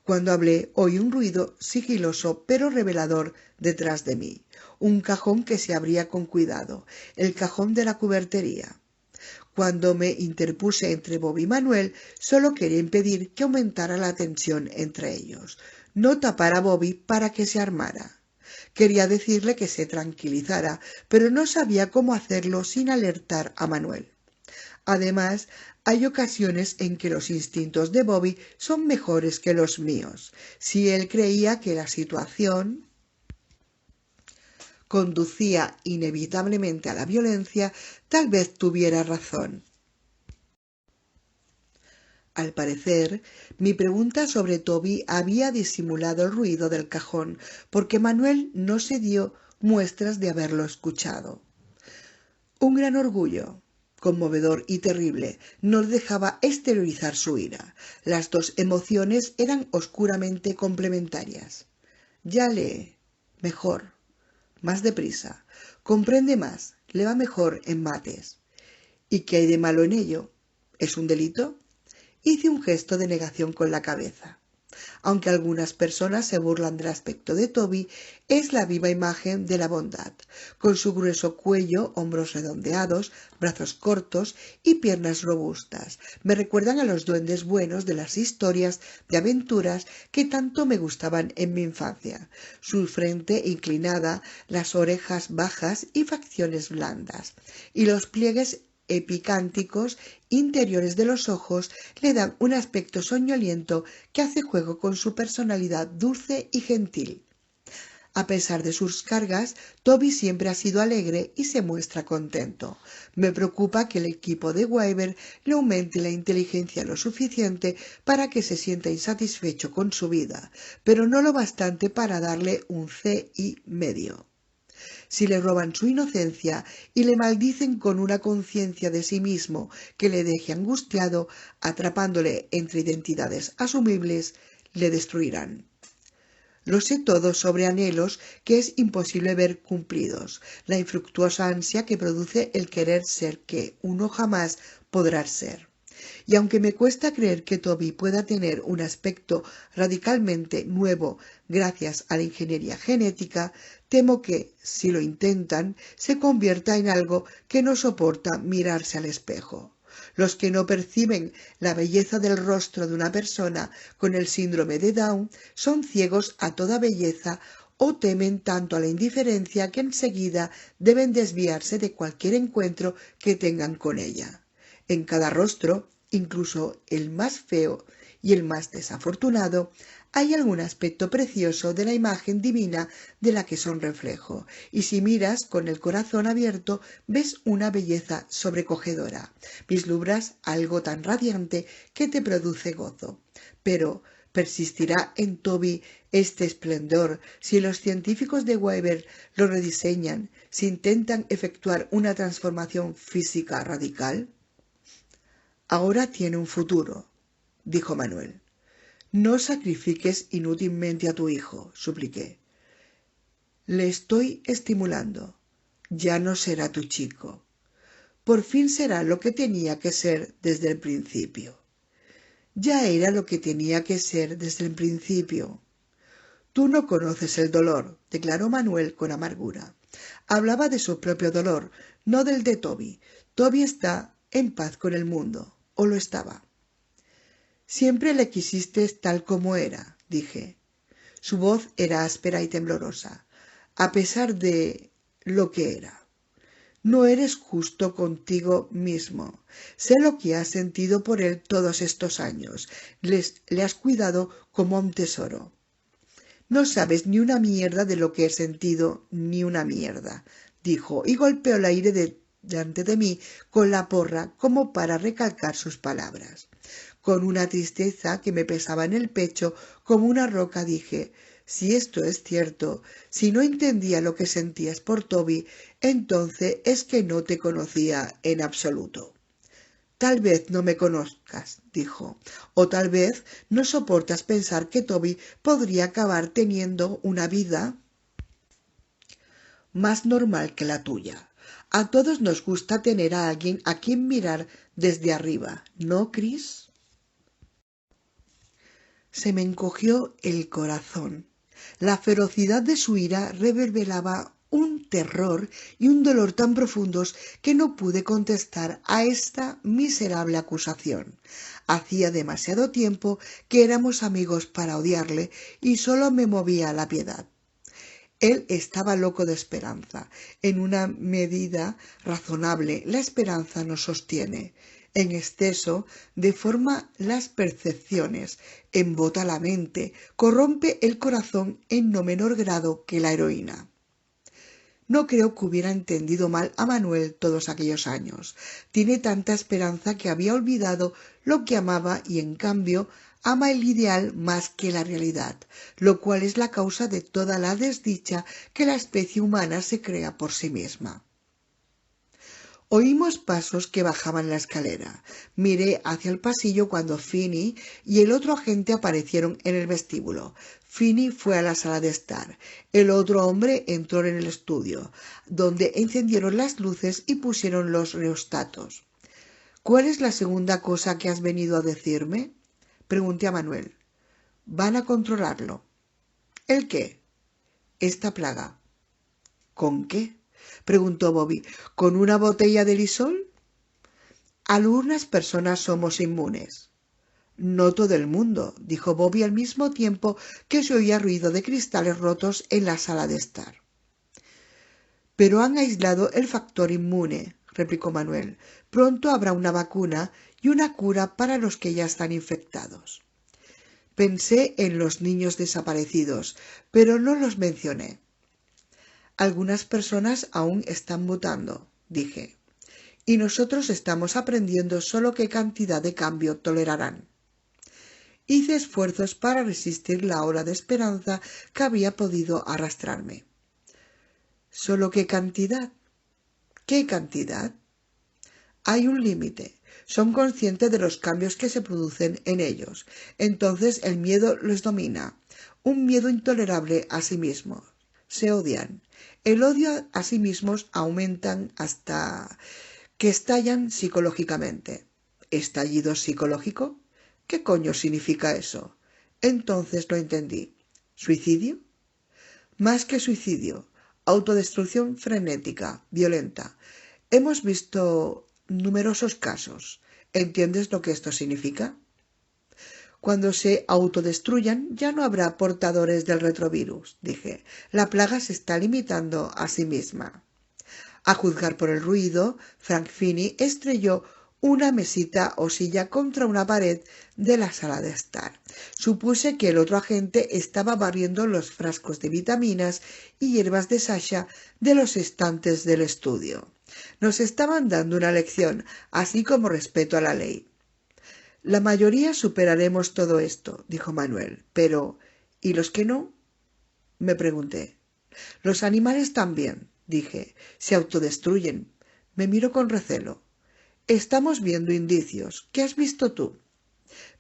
Cuando hablé, oí un ruido sigiloso pero revelador detrás de mí. Un cajón que se abría con cuidado, el cajón de la cubertería. Cuando me interpuse entre Bob y Manuel, solo quería impedir que aumentara la tensión entre ellos, no tapar a Bobby para que se armara. Quería decirle que se tranquilizara, pero no sabía cómo hacerlo sin alertar a Manuel. Además, hay ocasiones en que los instintos de Bobby son mejores que los míos. Si él creía que la situación conducía inevitablemente a la violencia, tal vez tuviera razón. Al parecer, mi pregunta sobre Toby había disimulado el ruido del cajón, porque Manuel no se dio muestras de haberlo escuchado. Un gran orgullo, conmovedor y terrible, nos dejaba exteriorizar su ira. Las dos emociones eran oscuramente complementarias. Ya lee, mejor, más deprisa, comprende más, le va mejor en mates. ¿Y qué hay de malo en ello? ¿Es un delito? Hice un gesto de negación con la cabeza. Aunque algunas personas se burlan del aspecto de Toby, es la viva imagen de la bondad, con su grueso cuello, hombros redondeados, brazos cortos y piernas robustas. Me recuerdan a los duendes buenos de las historias de aventuras que tanto me gustaban en mi infancia. Su frente inclinada, las orejas bajas y facciones blandas, y los pliegues epicánticos interiores de los ojos le dan un aspecto soñoliento que hace juego con su personalidad dulce y gentil. A pesar de sus cargas, Toby siempre ha sido alegre y se muestra contento. Me preocupa que el equipo de Wyver le aumente la inteligencia lo suficiente para que se sienta insatisfecho con su vida, pero no lo bastante para darle un C+. Si le roban su inocencia y le maldicen con una conciencia de sí mismo que le deje angustiado, atrapándole entre identidades asumibles, le destruirán. Lo sé todo sobre anhelos que es imposible ver cumplidos, la infructuosa ansia que produce el querer ser que uno jamás podrá ser. Y aunque me cuesta creer que Toby pueda tener un aspecto radicalmente nuevo gracias a la ingeniería genética, temo que, si lo intentan, se convierta en algo que no soporta mirarse al espejo. Los que no perciben la belleza del rostro de una persona con el síndrome de Down son ciegos a toda belleza o temen tanto a la indiferencia que enseguida deben desviarse de cualquier encuentro que tengan con ella. En cada rostro, incluso el más feo y el más desafortunado, hay algún aspecto precioso de la imagen divina de la que son reflejo, y si miras con el corazón abierto ves una belleza sobrecogedora, vislumbras algo tan radiante que te produce gozo. Pero ¿persistirá en Toby este esplendor si los científicos de Weber lo rediseñan, si intentan efectuar una transformación física radical? Ahora tiene un futuro, dijo Manuel. No sacrifiques inútilmente a tu hijo, supliqué. Le estoy estimulando. Ya no será tu chico. Por fin será lo que tenía que ser desde el principio. Ya era lo que tenía que ser desde el principio. Tú no conoces el dolor, declaró Manuel con amargura. Hablaba de su propio dolor, no del de Toby. Toby está en paz con el mundo, o lo estaba. Siempre le quisiste tal como era, dije. Su voz era áspera y temblorosa, a pesar de lo que era. No eres justo contigo mismo. Sé lo que has sentido por él todos estos años. Le has cuidado como a un tesoro. No sabes ni una mierda de lo que he sentido, ni una mierda, dijo, y golpeó el aire delante de mí con la porra como para recalcar sus palabras. Con una tristeza que me pesaba en el pecho como una roca dije, si esto es cierto, si no entendía lo que sentías por Toby, entonces es que no te conocía en absoluto. Tal vez no me conozcas, dijo, o tal vez no soportas pensar que Toby podría acabar teniendo una vida más normal que la tuya. A todos nos gusta tener a alguien a quien mirar desde arriba, ¿no, Chris? Se me encogió el corazón. La ferocidad de su ira reverberaba un terror y un dolor tan profundos que no pude contestar a esta miserable acusación. Hacía demasiado tiempo que éramos amigos para odiarle y sólo me movía la piedad. Él estaba loco de esperanza. En una medida razonable, la esperanza nos sostiene. En exceso, deforma las percepciones, embota la mente, corrompe el corazón en no menor grado que la heroína. No creo que hubiera entendido mal a Manuel todos aquellos años. Tiene tanta esperanza que había olvidado lo que amaba y, en cambio, ama el ideal más que la realidad, lo cual es la causa de toda la desdicha que la especie humana se crea por sí misma. Oímos pasos que bajaban la escalera. Miré hacia el pasillo cuando Finney y el otro agente aparecieron en el vestíbulo. Finney fue a la sala de estar. El otro hombre entró en el estudio, donde encendieron las luces y pusieron los reostatos. ¿Cuál es la segunda cosa que has venido a decirme? Pregunté a Manuel. Van a controlarlo. ¿El qué? Esta plaga. ¿Con qué? Preguntó Bobby. ¿Con una botella de Lysol? Algunas personas somos inmunes. No todo el mundo, dijo Bobby al mismo tiempo que se oía ruido de cristales rotos en la sala de estar. Pero han aislado el factor inmune, replicó Manuel. Pronto habrá una vacuna y una cura para los que ya están infectados. Pensé en los niños desaparecidos, pero no los mencioné. Algunas personas aún están mutando, dije, y nosotros estamos aprendiendo solo qué cantidad de cambio tolerarán. Hice esfuerzos para resistir la ola de esperanza que había podido arrastrarme. ¿Solo qué cantidad? ¿Qué cantidad? Hay un límite. Son conscientes de los cambios que se producen en ellos. Entonces el miedo les domina. Un miedo intolerable a sí mismos. Se odian. El odio a sí mismos aumentan hasta que estallan psicológicamente. ¿Estallido psicológico? ¿Qué coño significa eso? Entonces lo entendí. ¿Suicidio? Más que suicidio. Autodestrucción frenética, violenta. Hemos visto numerosos casos. ¿Entiendes lo que esto significa? Cuando se autodestruyan ya no habrá portadores del retrovirus, dije. La plaga se está limitando a sí misma. A juzgar por el ruido, Frank Finney estrelló una mesita o silla contra una pared de la sala de estar. Supuse que el otro agente estaba barriendo los frascos de vitaminas y hierbas de Sasha de los estantes del estudio. Nos estaban dando una lección, así como respeto a la ley. La mayoría superaremos todo esto, dijo Manuel, pero ¿y los que no? Me pregunté. Los animales también, dije, se autodestruyen. Me miró con recelo. Estamos viendo indicios. ¿Qué has visto tú?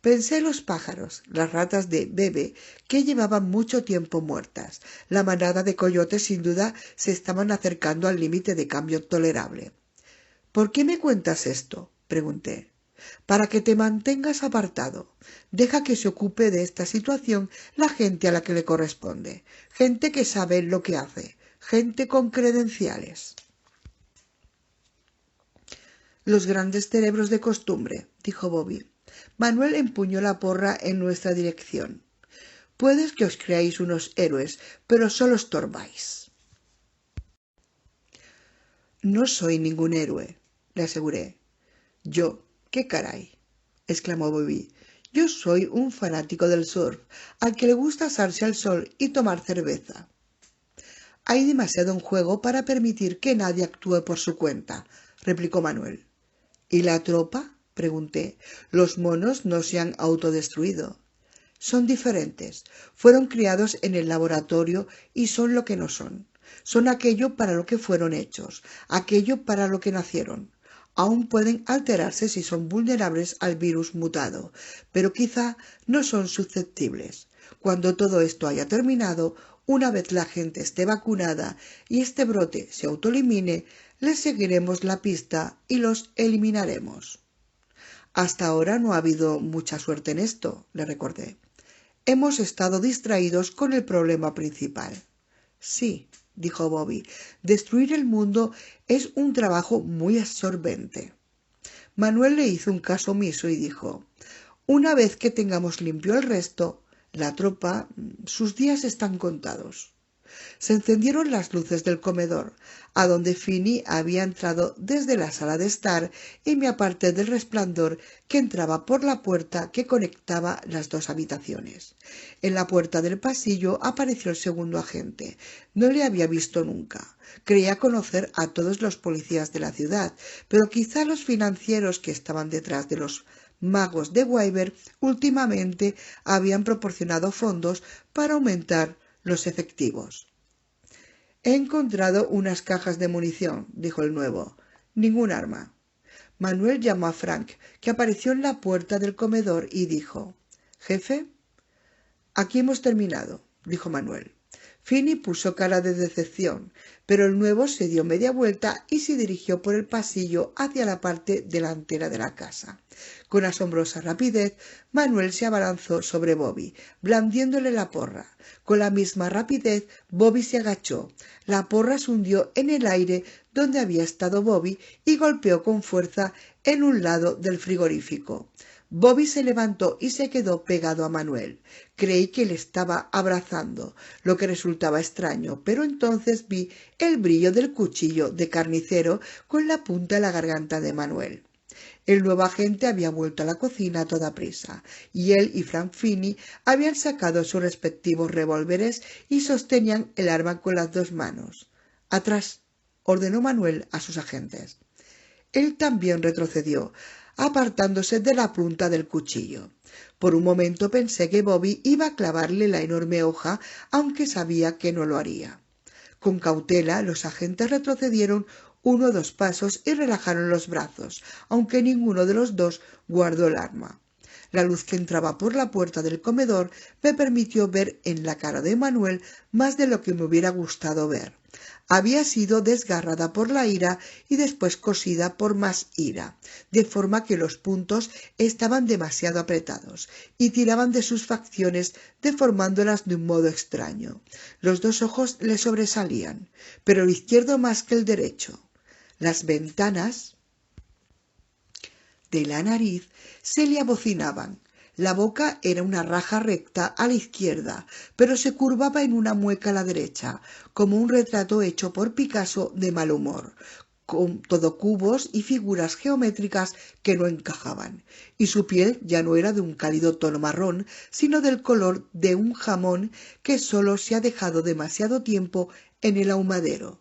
Pensé en los pájaros, las ratas de Bebe, que llevaban mucho tiempo muertas. La manada de coyotes sin duda se estaban acercando al límite de cambio tolerable. ¿Por qué me cuentas esto? Pregunté. Para que te mantengas apartado. Deja que se ocupe de esta situación la gente a la que le corresponde. Gente que sabe lo que hace. Gente con credenciales. Los grandes cerebros de costumbre, dijo Bobby. Manuel empuñó la porra en nuestra dirección. Puedes que os creáis unos héroes, pero solo estorbáis. No soy ningún héroe, le aseguré. Yo, qué caray, exclamó Bobby. Yo soy un fanático del surf, al que le gusta asarse al sol y tomar cerveza. Hay demasiado en juego para permitir que nadie actúe por su cuenta, replicó Manuel. ¿Y la tropa? Pregunté. Los monos no se han autodestruido. Son diferentes. Fueron criados en el laboratorio y son lo que no son. Son aquello para lo que fueron hechos, aquello para lo que nacieron. Aún pueden alterarse si son vulnerables al virus mutado, pero quizá no son susceptibles. Cuando todo esto haya terminado, una vez la gente esté vacunada y este brote se autoelimine, les seguiremos la pista y los eliminaremos. Hasta ahora no ha habido mucha suerte en esto, le recordé. Hemos estado distraídos con el problema principal. Sí, dijo Bobby, destruir el mundo es un trabajo muy absorbente. Manuel le hizo un caso omiso y dijo, una vez que tengamos limpio el resto, la tropa, sus días están contados. Se encendieron las luces del comedor, a donde Finney había entrado desde la sala de estar, y me aparté del resplandor que entraba por la puerta que conectaba las dos habitaciones. En la puerta del pasillo apareció el segundo agente. No le había visto nunca. Creía conocer a todos los policías de la ciudad, pero quizá los financieros que estaban detrás de los magos de Wyver últimamente habían proporcionado fondos para aumentar los efectivos. He encontrado unas cajas de munición, dijo el nuevo. Ningún arma. Manuel llamó a Frank, que apareció en la puerta del comedor, y dijo, «¿Jefe?» «Aquí hemos terminado», dijo Manuel. Finney puso cara de decepción, pero el nuevo se dio media vuelta y se dirigió por el pasillo hacia la parte delantera de la casa. Con asombrosa rapidez, Manuel se abalanzó sobre Bobby, blandiéndole la porra. Con la misma rapidez, Bobby se agachó. La porra se hundió en el aire donde había estado Bobby y golpeó con fuerza en un lado del frigorífico. Bobby se levantó y se quedó pegado a Manuel. Creí que le estaba abrazando, lo que resultaba extraño, pero entonces vi el brillo del cuchillo de carnicero con la punta de la garganta de Manuel. El nuevo agente había vuelto a la cocina a toda prisa, y él y Frank Finney habían sacado sus respectivos revólveres y sostenían el arma con las dos manos. «Atrás», ordenó Manuel a sus agentes. Él también retrocedió, apartándose de la punta del cuchillo. Por un momento pensé que Bobby iba a clavarle la enorme hoja, aunque sabía que no lo haría. Con cautela los agentes retrocedieron uno o dos pasos y relajaron los brazos, aunque ninguno de los dos guardó el arma. La luz que entraba por la puerta del comedor me permitió ver en la cara de Manuel más de lo que me hubiera gustado ver. Había sido desgarrada por la ira y después cosida por más ira, de forma que los puntos estaban demasiado apretados y tiraban de sus facciones deformándolas de un modo extraño. Los dos ojos le sobresalían, pero el izquierdo más que el derecho. Las ventanas de la nariz se le abocinaban. La boca era una raja recta a la izquierda, pero se curvaba en una mueca a la derecha, como un retrato hecho por Picasso de mal humor, con todo cubos y figuras geométricas que no encajaban, y su piel ya no era de un cálido tono marrón, sino del color de un jamón que solo se ha dejado demasiado tiempo en el ahumadero.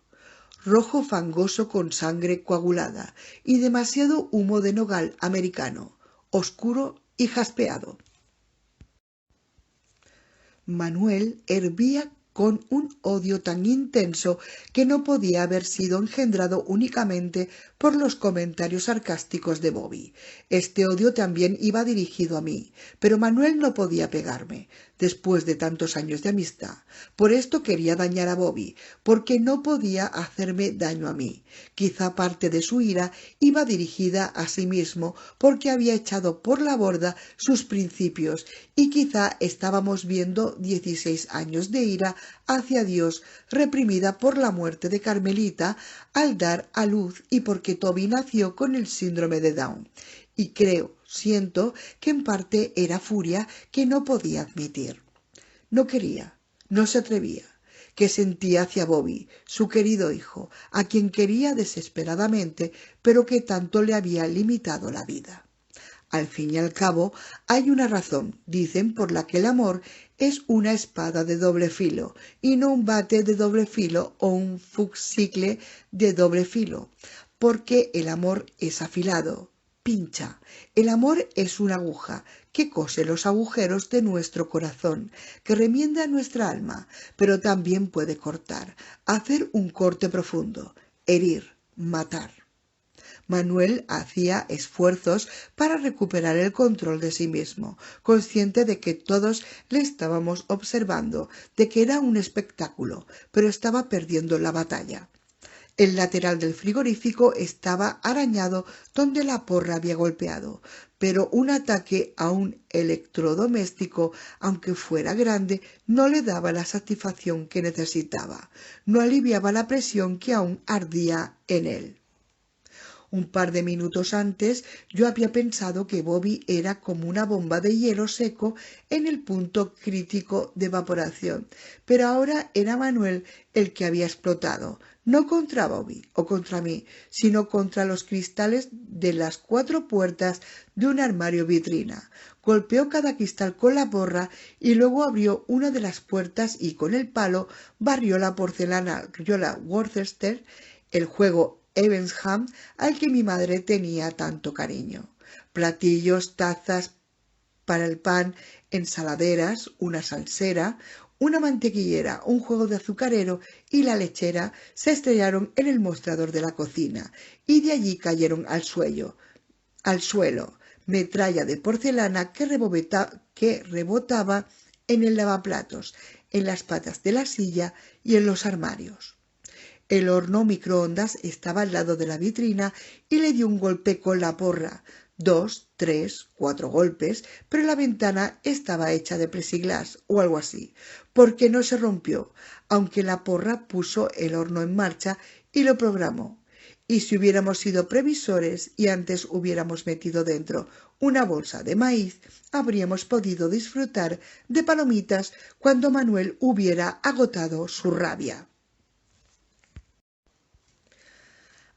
Rojo fangoso con sangre coagulada y demasiado humo de nogal americano, oscuro y jaspeado. Manuel hervía con un odio tan intenso que no podía haber sido engendrado únicamente por los comentarios sarcásticos de Bobby. Este odio también iba dirigido a mí, pero Manuel no podía pegarme, después de tantos años de amistad. Por esto quería dañar a Bobby, porque no podía hacerme daño a mí. Quizá parte de su ira iba dirigida a sí mismo, porque había echado por la borda sus principios, y quizá estábamos viendo 16 años de ira hacia Dios reprimida por la muerte de Carmelita al dar a luz y porque Toby nació con el síndrome de Down. Y siento que en parte era furia que no podía admitir. No quería, no se atrevía, que sentía hacia Bobby, su querido hijo, a quien quería desesperadamente, pero que tanto le había limitado la vida. Al fin y al cabo, hay una razón, dicen, por la que el amor es una espada de doble filo, y no un bate de doble filo o un fusible de doble filo, porque el amor es afilado, pincha. El amor es una aguja que cose los agujeros de nuestro corazón, que remienda nuestra alma, pero también puede cortar, hacer un corte profundo, herir, matar. Manuel hacía esfuerzos para recuperar el control de sí mismo, consciente de que todos le estábamos observando, de que era un espectáculo, pero estaba perdiendo la batalla. El lateral del frigorífico estaba arañado donde la porra había golpeado, pero un ataque a un electrodoméstico, aunque fuera grande, no le daba la satisfacción que necesitaba, no aliviaba la presión que aún ardía en él. Un par de minutos antes yo había pensado que Bobby era como una bomba de hielo seco en el punto crítico de evaporación, pero ahora era Manuel el que había explotado, no contra Bobby o contra mí, sino contra los cristales de las 4 puertas de un armario vitrina. Golpeó cada cristal con la porra y luego abrió una de las puertas y con el palo barrió la porcelana criolla Worcester, el juego Evensham al que mi madre tenía tanto cariño. Platillos, tazas para el pan, ensaladeras, una salsera, una mantequillera, un juego de azucarero y la lechera se estrellaron en el mostrador de la cocina y de allí cayeron al suelo, metralla de porcelana que rebotaba en el lavaplatos, en las patas de la silla y en los armarios. El horno microondas estaba al lado de la vitrina y le dio un golpe con la porra. 2, 3, 4 golpes, pero la ventana estaba hecha de plexiglas o algo así, porque no se rompió, aunque la porra puso el horno en marcha y lo programó. Y si hubiéramos sido previsores y antes hubiéramos metido dentro una bolsa de maíz, habríamos podido disfrutar de palomitas cuando Manuel hubiera agotado su rabia.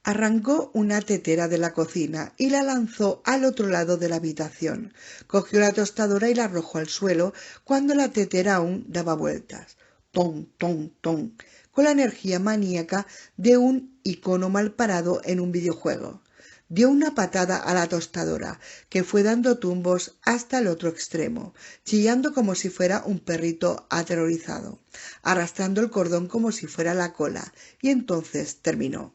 Arrancó una tetera de la cocina y la lanzó al otro lado de la habitación. Cogió la tostadora y la arrojó al suelo cuando la tetera aún daba vueltas. Ton, ton, ton, con la energía maníaca de un icono mal parado en un videojuego. Dio una patada a la tostadora, que fue dando tumbos hasta el otro extremo, chillando como si fuera un perrito aterrorizado, arrastrando el cordón como si fuera la cola, y entonces terminó.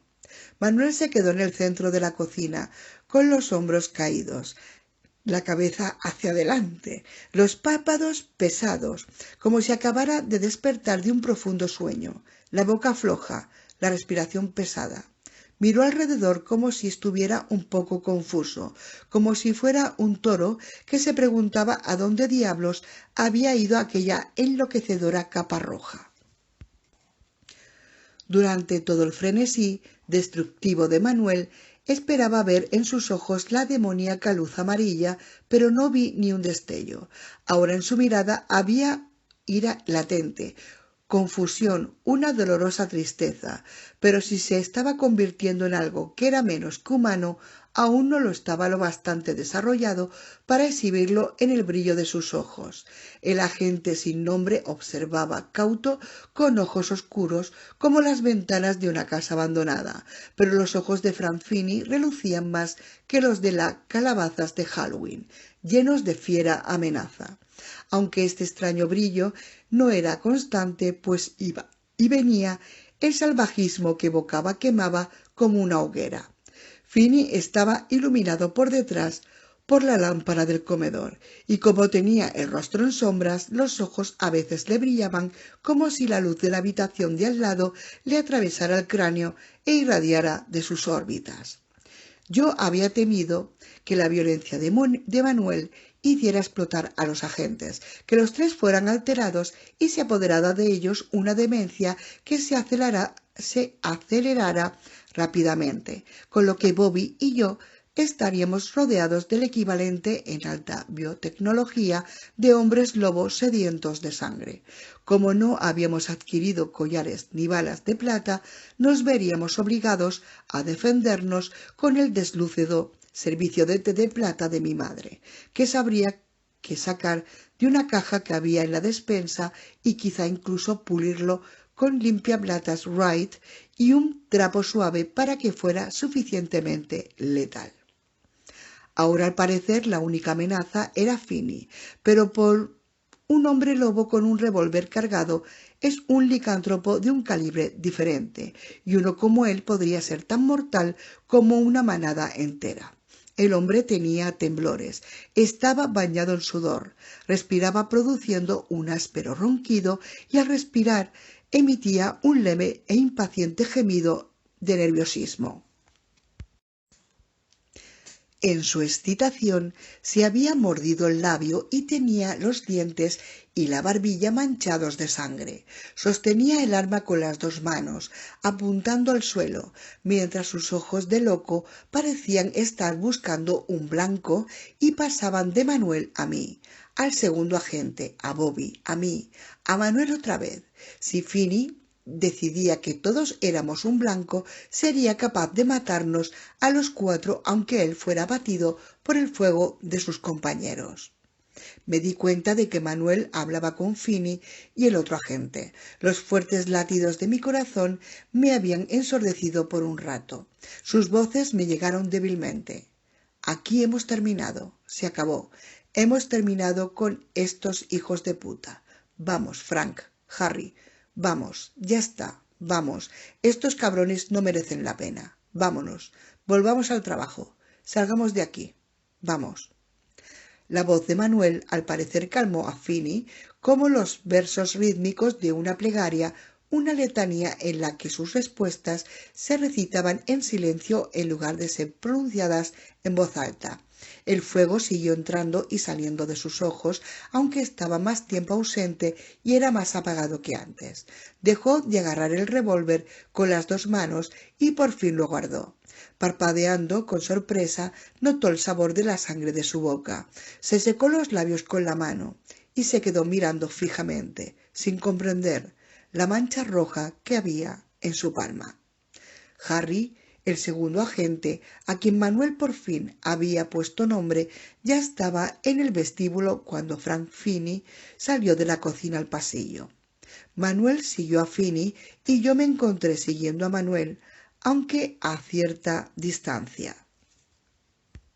Manuel se quedó en el centro de la cocina, con los hombros caídos, la cabeza hacia adelante, los párpados pesados, como si acabara de despertar de un profundo sueño, la boca floja, la respiración pesada. Miró alrededor como si estuviera un poco confuso, como si fuera un toro que se preguntaba a dónde diablos había ido aquella enloquecedora capa roja. Durante todo el frenesí destructivo de Manuel, esperaba ver en sus ojos la demoníaca luz amarilla, pero no vi ni un destello. Ahora en su mirada había ira latente, confusión, una dolorosa tristeza, pero si se estaba convirtiendo en algo que era menos que humano, aún no lo estaba lo bastante desarrollado para exhibirlo en el brillo de sus ojos. El agente sin nombre observaba, cauto, con ojos oscuros, como las ventanas de una casa abandonada, pero los ojos de Franfini relucían más que los de las calabazas de Halloween, llenos de fiera amenaza. Aunque este extraño brillo no era constante, pues iba y venía, el salvajismo que evocaba quemaba como una hoguera. Fini estaba iluminado por detrás por la lámpara del comedor, y como tenía el rostro en sombras, los ojos a veces le brillaban como si la luz de la habitación de al lado le atravesara el cráneo e irradiara de sus órbitas. Yo había temido que la violencia de Manuel hiciera explotar a los agentes, que los tres fueran alterados y se apoderara de ellos una demencia que se acelerara rápidamente, con lo que Bobby y yo estaríamos rodeados del equivalente en alta biotecnología de hombres lobos sedientos de sangre. Como no habíamos adquirido collares ni balas de plata, nos veríamos obligados a defendernos con el deslúcido servicio de té de plata de mi madre, que sabría que sacar de una caja que había en la despensa y quizá incluso pulirlo con limpiaplatas Wright y un trapo suave para que fuera suficientemente letal. Ahora al parecer la única amenaza era Fini, pero por un hombre lobo con un revólver cargado es un licántropo de un calibre diferente, y uno como él podría ser tan mortal como una manada entera. El hombre tenía temblores, estaba bañado en sudor, respiraba produciendo un áspero ronquido y al respirar emitía un leve e impaciente gemido de nerviosismo. En su excitación se había mordido el labio y tenía los dientes y la barbilla manchados de sangre. Sostenía el arma con las dos manos, apuntando al suelo, mientras sus ojos de loco parecían estar buscando un blanco y pasaban de Manuel a mí, al segundo agente, a Bobby, a mí, a Manuel otra vez. Si Fini decidía que todos éramos un blanco, sería capaz de matarnos a los cuatro aunque él fuera abatido por el fuego de sus compañeros. Me di cuenta de que Manuel hablaba con Fini y el otro agente. Los fuertes latidos de mi corazón me habían ensordecido por un rato. Sus voces me llegaron débilmente. Aquí hemos terminado. Se acabó. Hemos terminado con estos hijos de puta. Vamos, Frank, Harry. Vamos, ya está, vamos, estos cabrones no merecen la pena. Vámonos, volvamos al trabajo, salgamos de aquí, vamos. La voz de Manuel al parecer calmó a Fini como los versos rítmicos de una plegaria, una letanía en la que sus respuestas se recitaban en silencio en lugar de ser pronunciadas en voz alta. El fuego siguió entrando y saliendo de sus ojos, aunque estaba más tiempo ausente y era más apagado que antes. Dejó de agarrar el revólver con las dos manos y por fin lo guardó. Parpadeando con sorpresa, notó el sabor de la sangre de su boca. Se secó los labios con la mano y se quedó mirando fijamente, sin comprender, la mancha roja que había en su palma. Harry, el segundo agente, a quien Manuel por fin había puesto nombre, ya estaba en el vestíbulo cuando Frank Fini salió de la cocina al pasillo. Manuel siguió a Fini y yo me encontré siguiendo a Manuel, aunque a cierta distancia.